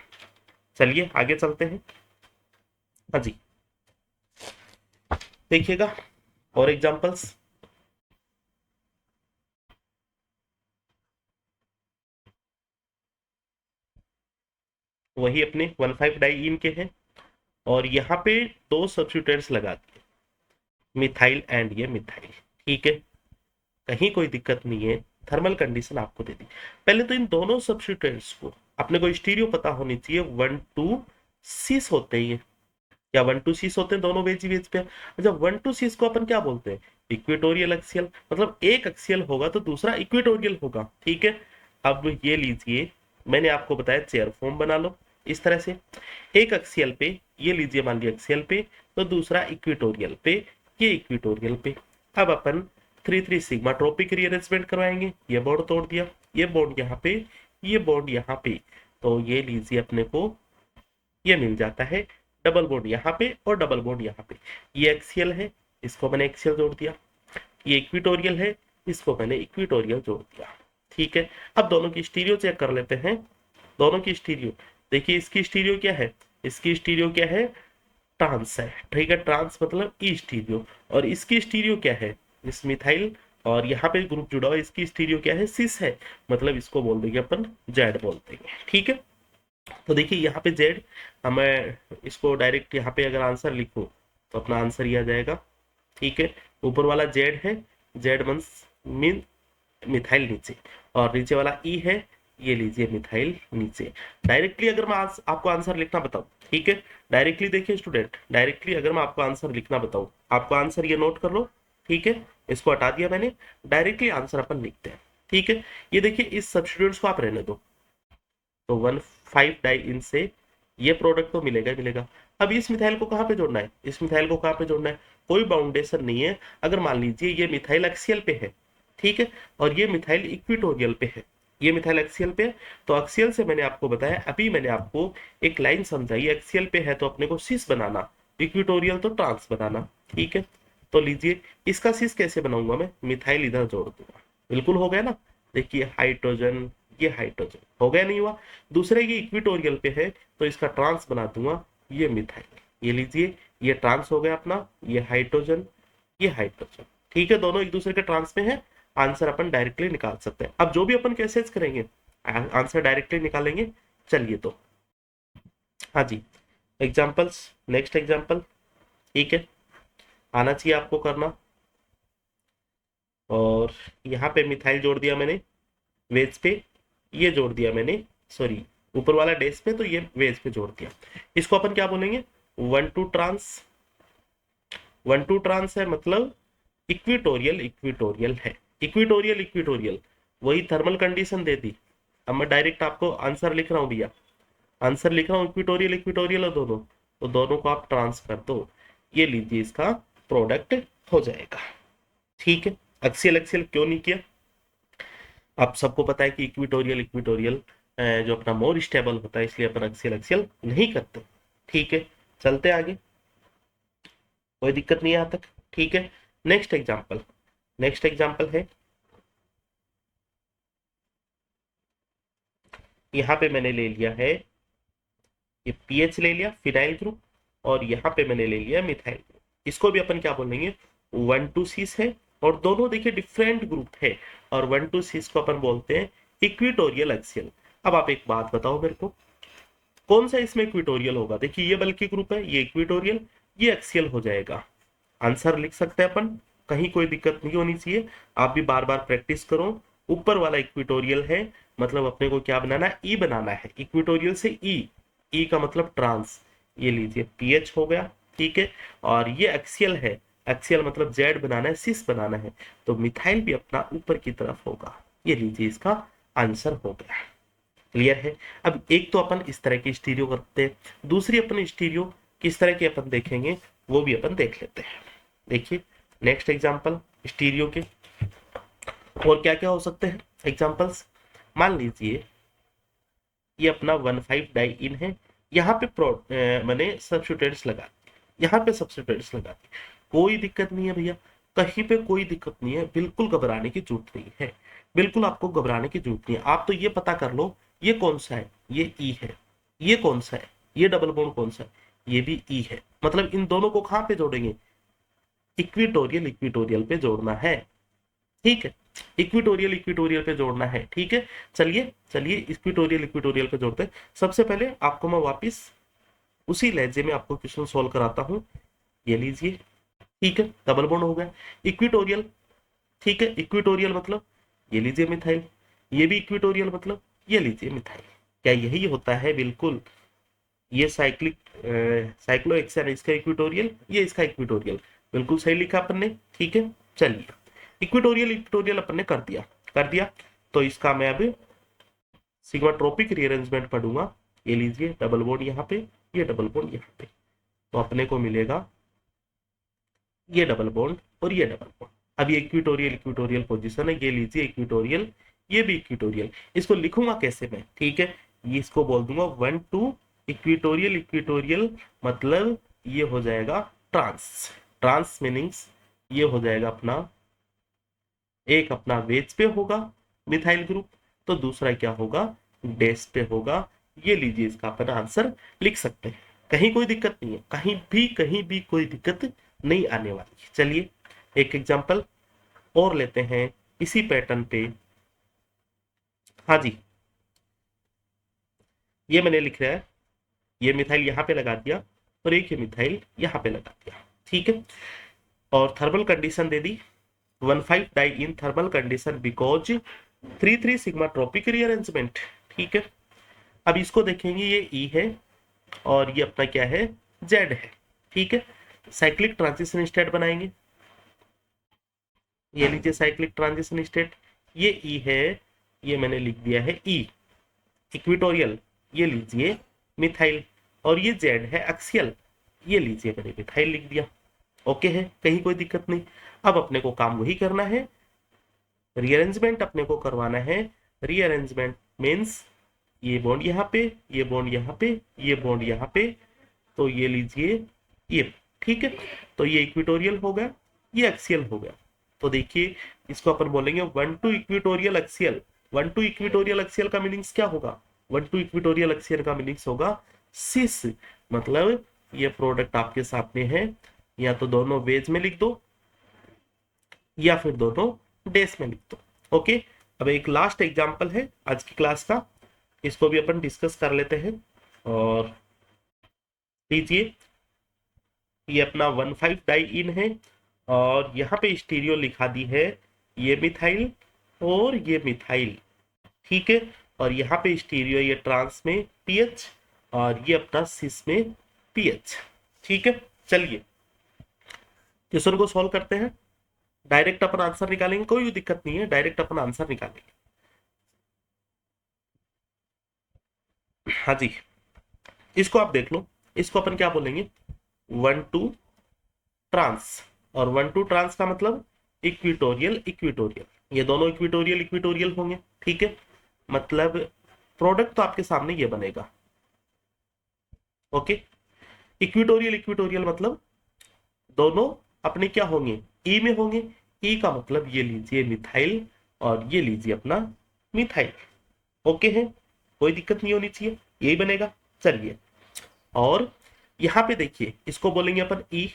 चलिए आगे चलते हैं। हाँ जी, देखिएगा और एग्जांपल्स। वही अपने 1,5 डाई इन के हैं, और यहाँ पे दो सब्स्टिट्यूटेंट्स लगा दिए, मिथाइल एंड ये मिथाइल। ठीक है, कहीं कोई दिक्कत नहीं है, थर्मल कंडीशन आपको दे दी। पहले तो इन दोनों सब्स्टिट्यूटेंट्स को अपने को स्टीरियो पता होनी चाहिए, 1,2,6 होते हैं या 1,2,6 होते हैं दोनों वेज वेज पे। अच्छा, 1,2,6 को अपन क्या बोलते हैं, इक्वेटोरियल एक्सियल, मतलब एक एक्सियल होगा तो दूसरा इक्वेटोरियल होगा। ठीक है, अब ये लीजिए, मैंने आपको बताया चेयर फॉर्म बना लो इस तरह से, एक एक्सियल पे ये लीजिए, मान लिया एक्सियल पे, तो दूसरा इक्वेटोरियल पे, ये इक्वेटोरियल पे। अब अपन 3,3 सिग्मा ट्रॉपिक रीअरेंजमेंट करवाएंगे, ये बॉन्ड तोड़ दिया, ये बॉन्ड यहाँ पे, ये बॉन्ड यहाँ पे, तो ये लीजिए अपने को ये मिल जाता है डबल बॉन्ड यहाँ पे और डबल बॉन्ड यहाँ पे। ये एक्सियल है, इसको मैंने एक्सियल जोड़ दिया, ये इक्विटोरियल है, इसको मैंने इक्विटोरियल जोड़ दिया। ठीक है, अब दोनों की स्टीरियो चेक कर लेते हैं, दोनों की स्टीरियो। देखिए इसकी स्टीरियो क्या है, इसकी स्टीरियो क्या है, ट्रांस है। ठीक है, ट्रांस मतलब ई स्टीरियो, और इसकी स्टीरियो क्या है, इस मिथाइल, और यहाँ पे ग्रुप जुड़ा हुआ, इसकी स्टीरियो क्या है, सिस है, मतलब इसको बोल देंगे अपन जेड बोल देंगे। ठीक है, तो देखिए यहाँ पे जेड, हमें इसको डायरेक्ट यहाँ पे अगर आंसर लिखूं तो अपना आंसर ये आ जाएगा। ठीक है, ऊपर वाला जेड है, जेड मीन मिथाइल नीचे, और नीचे वाला ई है, ये लीजिए मिथाइल नीचे। डायरेक्टली अगर मैं आपको आंसर लिखना बताऊं, ठीक है, डायरेक्टली देखिए स्टूडेंट, डायरेक्टली अगर मैं आपको आंसर लिखना बताऊं, आपको आंसर ये नोट कर लो। ठीक है, इसको हटा दिया मैंने, डायरेक्टली आंसर अपन लिखते हैं। ठीक है, ये देखिए इस सब्स्टिट्यूएंट्स को आप रहने दो, तो 1,5 डाई इन से ये प्रोडक्ट तो मिलेगा ही मिलेगा। अब इस मिथाइल को कहाँ पे जोड़ना है, इस मिथाइल को कहाँ पे जोड़ना है, कोई बाउंडेशन नहीं है। अगर मान लीजिए ये मिथाइल एक्सियल पे है, ठीक है, और ये मिथाइल इक्विटोरियल पे है, ये मिथाइल एक्सियल पे है, तो एक्सियल से मैंने आपको बताया, अभी मैंने आपको एक लाइन समझाई, एक्सियल पे है तो अपने को सिस बनाना, इक्विटोरियल तो ट्रांस बनाना। ठीक है, तो लीजिए इसका सिस कैसे बनाऊंगा मैं, मिथाइल इधर जोड़ दूंगा, बिल्कुल हो गया ना। देखिए हाइड्रोजन, ये हाइड्रोजन हो गया, नहीं हुआ। दूसरे ये इक्विटोरियल पे है तो इसका ट्रांस बना दूंगा, ये मिथाइल, ये लीजिए, ये ट्रांस हो गया अपना, ये हाइड्रोजन, ये हाइड्रोजन। ठीक है, दोनों एक दूसरे के ट्रांस में है, आंसर अपन डायरेक्टली निकाल सकते हैं। अब जो भी अपन कैसे करेंगे, आंसर डायरेक्टली निकालेंगे। चलिए तो, हाँ जी, एग्जाम्पल्स, नेक्स्ट एग्जाम्पल। ठीक है, आना चाहिए आपको करना। और यहाँ पे मिथाइल जोड़ दिया मैंने वेज पे, ये जोड़ दिया मैंने, सॉरी ऊपर वाला डेस पे, तो ये वेज पे जोड़ दिया। इसको अपन क्या बोलेंगे, 1,2 ट्रांस, 1,2 ट्रांस है, मतलब इक्विटोरियल इक्विटोरियल है, इक्विटोरियल इक्विटोरियल, वही थर्मल कंडीशन दे दी। अब मैं डायरेक्ट आपको आंसर लिख रहा हूँ भैया, आंसर लिख रहा हूँ, इक्विटोरियल इक्विटोरियल है दोनों, तो दोनों को आप ट्रांस कर दो, ये लीजिए इसका प्रोडक्ट हो जाएगा। ठीक है, एक्सियल एक्सियल क्यों नहीं किया, आप सबको पता है कि इक्विटोरियल इक्विटोरियल जो अपना मोर स्टेबल होता है, इसलिए अपन एक्सियल एक्सियल नहीं करते। ठीक है, चलते आगे, कोई दिक्कत नहीं है यहाँ तक। ठीक है, नेक्स्ट एग्जांपल, नेक्स्ट एग्जांपल है, यहाँ पे मैंने ले लिया है, ये पीएच ले लिया फिनाइल ग्रुप, और यहाँ पे मैंने ले लिया मिथाइल ग्रुप। इसको भी अपन क्या बोलेंगे, 1,2,6 है, और दोनों देखिए डिफरेंट ग्रुप है, और 1,2,6 को अपन बोलते हैं इक्विटोरियल एक्सियल। अब आप एक बात बताओ मेरे को, कौन सा इसमें इक्विटोरियल होगा, देखिए ये बल्कि ग्रुप है, ये इक्विटोरियल, ये एक्सियल हो जाएगा। आंसर लिख सकते हैं अपन, कहीं कोई दिक्कत नहीं होनी चाहिए। आप भी बार बार प्रैक्टिस करो। ऊपर वाला इक्विटोरियल है, मतलब अपने को क्या बनाना है, ई बनाना है, इक्विटोरियल से ई, ई का मतलब ट्रांस, ये लीजिए पीएच हो गया। ठीक है, और ये एक्सियल है, एक्सियल मतलब जेड बनाना है, सिस बनाना है, तो मिथाइल भी अपना ऊपर की तरफ होगा, ये लीजिए इसका आंसर हो गया। क्लियर है। अब एक तो अपन इस तरह की स्टीरियो करते हैं, दूसरी अपन स्टीरियो किस तरह की अपन देखेंगे वो भी अपन देख लेते हैं। देखिए नेक्स्ट एग्जांपल स्टीरियो के, और क्या क्या हो सकते हैं एग्जांपल्स। मान लीजिए ये अपना 1,5 डाई इन है, यहाँ पे मैंने सब्स्टिट्यूएंट्स लगा, यहाँ पे सब्स्टिट्यूएंट्स लगा, कोई दिक्कत नहीं है भैया, कहीं पे कोई दिक्कत नहीं है, बिल्कुल घबराने की जरूरत नहीं है, बिल्कुल आपको घबराने की जरूरत नहीं है। आप तो ये पता कर लो ये कौन सा है, ये ई है, ये कौन सा है, ये डबल बॉन्ड कौन सा है, ये भी ई है, मतलब इन दोनों को कहाँ पे जोड़ेंगे, इक्विटोरियल इक्विटोरियल पे जोड़ना है। ठीक है, इक्विटोरियल इक्विटोरियल पे जोड़ना है। ठीक है, चलिए चलिए इक्विटोरियल इक्विटोरियल पे जोड़ते हैं। सबसे पहले आपको मैं वापस उसी लहजे में आपको क्वेश्चन सॉल्व कराता हूँ। ये लीजिए, ठीक है, डबल बॉन्ड हो गया। इक्विटोरियल, ठीक है, इक्विटोरियल मतलब ये लीजिए मिथाइल, ये भी इक्विटोरियल मतलब ये लीजिए मिथाइल। क्या यही होता है? बिल्कुल। ये साइक्लिक साइक्लोहेक्सेन इसका इक्विटोरियल, ये इसका इक्विटोरियल, बिल्कुल सही लिखा अपन ने। ठीक है, चलिए इक्विटोरियल इक्विटोरियल अपन ने कर दिया, कर दिया। तो इसका मैं अब सिग्माट्रोपिक रीअरेंजमेंट पढ़ूंगा। ये लीजिए डबल बॉन्ड यहाँ पे, ये डबल बॉन्ड यहाँ पे, तो अपने को मिलेगा ये डबल बॉन्ड और ये डबल बॉन्ड। अब ये इक्विटोरियल इक्विटोरियल पोजीशन है, ये लीजिए इक्विटोरियल, ये भी इक्विटोरियल। इसको लिखूंगा कैसे मैं? ठीक है, ये इसको बोल दूंगा 1 2 इक्विटोरियल इक्विटोरियल, मतलब ये हो जाएगा ट्रांस। ट्रांस मीनिंग्स ये हो जाएगा अपना, एक अपना वेज पे होगा मिथाइल ग्रुप, तो दूसरा क्या होगा? डैश पे होगा। ये लीजिए इसका अपन आंसर लिख सकते हैं। कहीं कोई दिक्कत नहीं है, कहीं भी कोई दिक्कत नहीं आने वाली। चलिए एक एग्जांपल और लेते हैं इसी पैटर्न पे। हाँ जी, ये मैंने लिख रहा है, ये मिथाइल यहाँ पे लगा दिया और एक ये मिथाइल यहाँ पे लगा दिया। ठीक है, और थर्मल कंडीशन दे दी 1,5 diene thermal condition because 3,3 sigma tropic rearrangement. ठीक है, अब इसको देखेंगे, ये ई है और ये अपना क्या है? जेड है। ठीक है, साइक्लिक ट्रांजिशन स्टेट बनाएंगे। ये लीजिए साइक्लिक ट्रांजिशन स्टेट, ये ई है, ये मैंने लिख दिया है ई इक्विटोरियल, ये लीजिए मिथाइल, और ये जेड है एक्सियल, ये लीजिए मैंने मिथाइल लिख दिया। ओके है, कहीं कोई दिक्कत नहीं। अब अपने को काम वही करना है, रीअरेंजमेंट अपने को करवाना है। रीअरेंजमेंट मीन्स ये बॉन्ड यहाँ पे, ये बॉन्ड यहाँ पे, ये बॉन्ड यहाँ पे, तो ये लीजिए ये। ठीक है, तो ये इक्विटोरियल हो गया, ये एक्सियल हो गया। तो देखिए इसको अपन बोलेंगे 1 2 इक्विटोरियल एक्सियल। 1 2 इक्विटोरियल एक्सियल का मीनिंग्स क्या होगा? 1 2 इक्विटोरियल एक्सियल का मीनिंग्स होगा सिस, मतलब ये प्रोडक्ट आपके सामने है, या तो दोनों वेज में लिख दो या फिर दोनों डेस में लिख दो। ओके, अब एक लास्ट एग्जांपल है आज की क्लास का, इसको भी अपन डिस्कस कर लेते हैं। और लीजिए ये अपना 1,5 डाई इन है और यहाँ पे स्टीरियो लिखा दी है, ये मिथाइल और ये मिथाइल। ठीक है, और यहाँ पे स्टीरियो ये ट्रांस में पीएच और ये अपना सिस में पीएच। ठीक है, चलिए क्वेश्चन को सॉल्व करते हैं। डायरेक्ट अपन आंसर निकालेंगे, कोई भी दिक्कत नहीं है, डायरेक्ट अपन आंसर निकालेंगे। हाँ जी, इसको आप देख लो, इसको अपन क्या बोलेंगे? 1 2 ट्रांस, और 1 2 ट्रांस का मतलब इक्विटोरियल इक्विटोरियल, ये दोनों इक्विटोरियल इक्विटोरियल होंगे। ठीक है, मतलब प्रोडक्ट तो आपके सामने ये बनेगा। ओके, इक्विटोरियल इक्विटोरियल मतलब दोनों अपने क्या होंगे? ई में होंगे। ई का मतलब ये लीजिए मिथाइल और ये लीजिए अपना मिथाइल। ओके है, कोई दिक्कत नहीं होनी चाहिए, यही बनेगा। चलिए, और यहाँ पे देखिए इसको बोलेंगे अपन ई,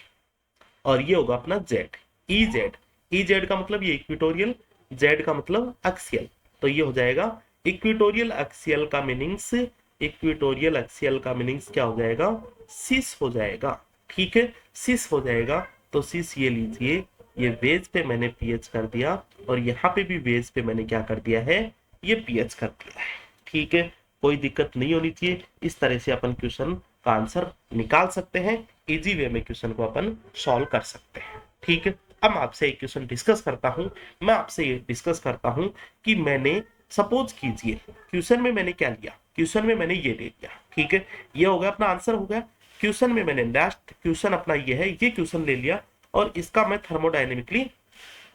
और ये होगा अपना Z, E Z. E Z का मतलब ये इक्विटोरियल, जेड का मतलब एक्सियल, तो ये हो जाएगा इक्विटोरियल एक्सियल का मीनिंग्स, इक्विटोरियल एक्सियल का मीनिंग्स क्या हो जाएगा? सिस हो जाएगा। ठीक है, सिस हो जाएगा, तो सिस ये लीजिए, ये वेज पे मैंने पीएच कर दिया और यहाँ पे भी वेज पे मैंने क्या कर दिया है? ये पीएच कर दिया है। ठीक है, कोई दिक्कत नहीं होनी चाहिए। इस तरह से अपन क्वेश्चन का आंसर निकाल सकते हैं, इजी वे में क्वेश्चन को अपन सॉल्व कर सकते हैं। ठीक है, अब मैं आपसे एक क्वेश्चन डिस्कस करता हूं। मैं आपसे ये डिस्कस करता हूं कि मैंने सपोज कीजिए क्वेश्चन में मैंने क्या लिया, क्वेश्चन में मैंने ये ले लिया। ठीक है, ये हो गया अपना आंसर हो गया। क्वेश्चन में मैंने लास्ट क्वेश्चन अपना ये है, ये क्वेश्चन ले लिया और इसका मैं थर्मोडायनेमिकली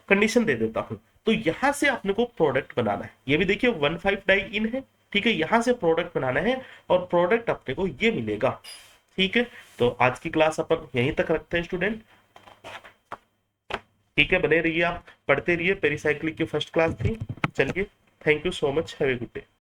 कंडीशन दे देता हूं। तो यहां से अपने को प्रोडक्ट बनाना है। ये भी देखिए 1,5 डाई इन है। ठीक है, यहां से प्रोडक्ट बनाना है और प्रोडक्ट अपने को ये मिलेगा। ठीक है, तो आज की क्लास अपन यहीं तक रखते हैं स्टूडेंट। ठीक है, बने रहिए आप, पढ़ते रहिए। पेरिसाइक्लिक की फर्स्ट क्लास थी। चलिए, thank you so much, have a good day.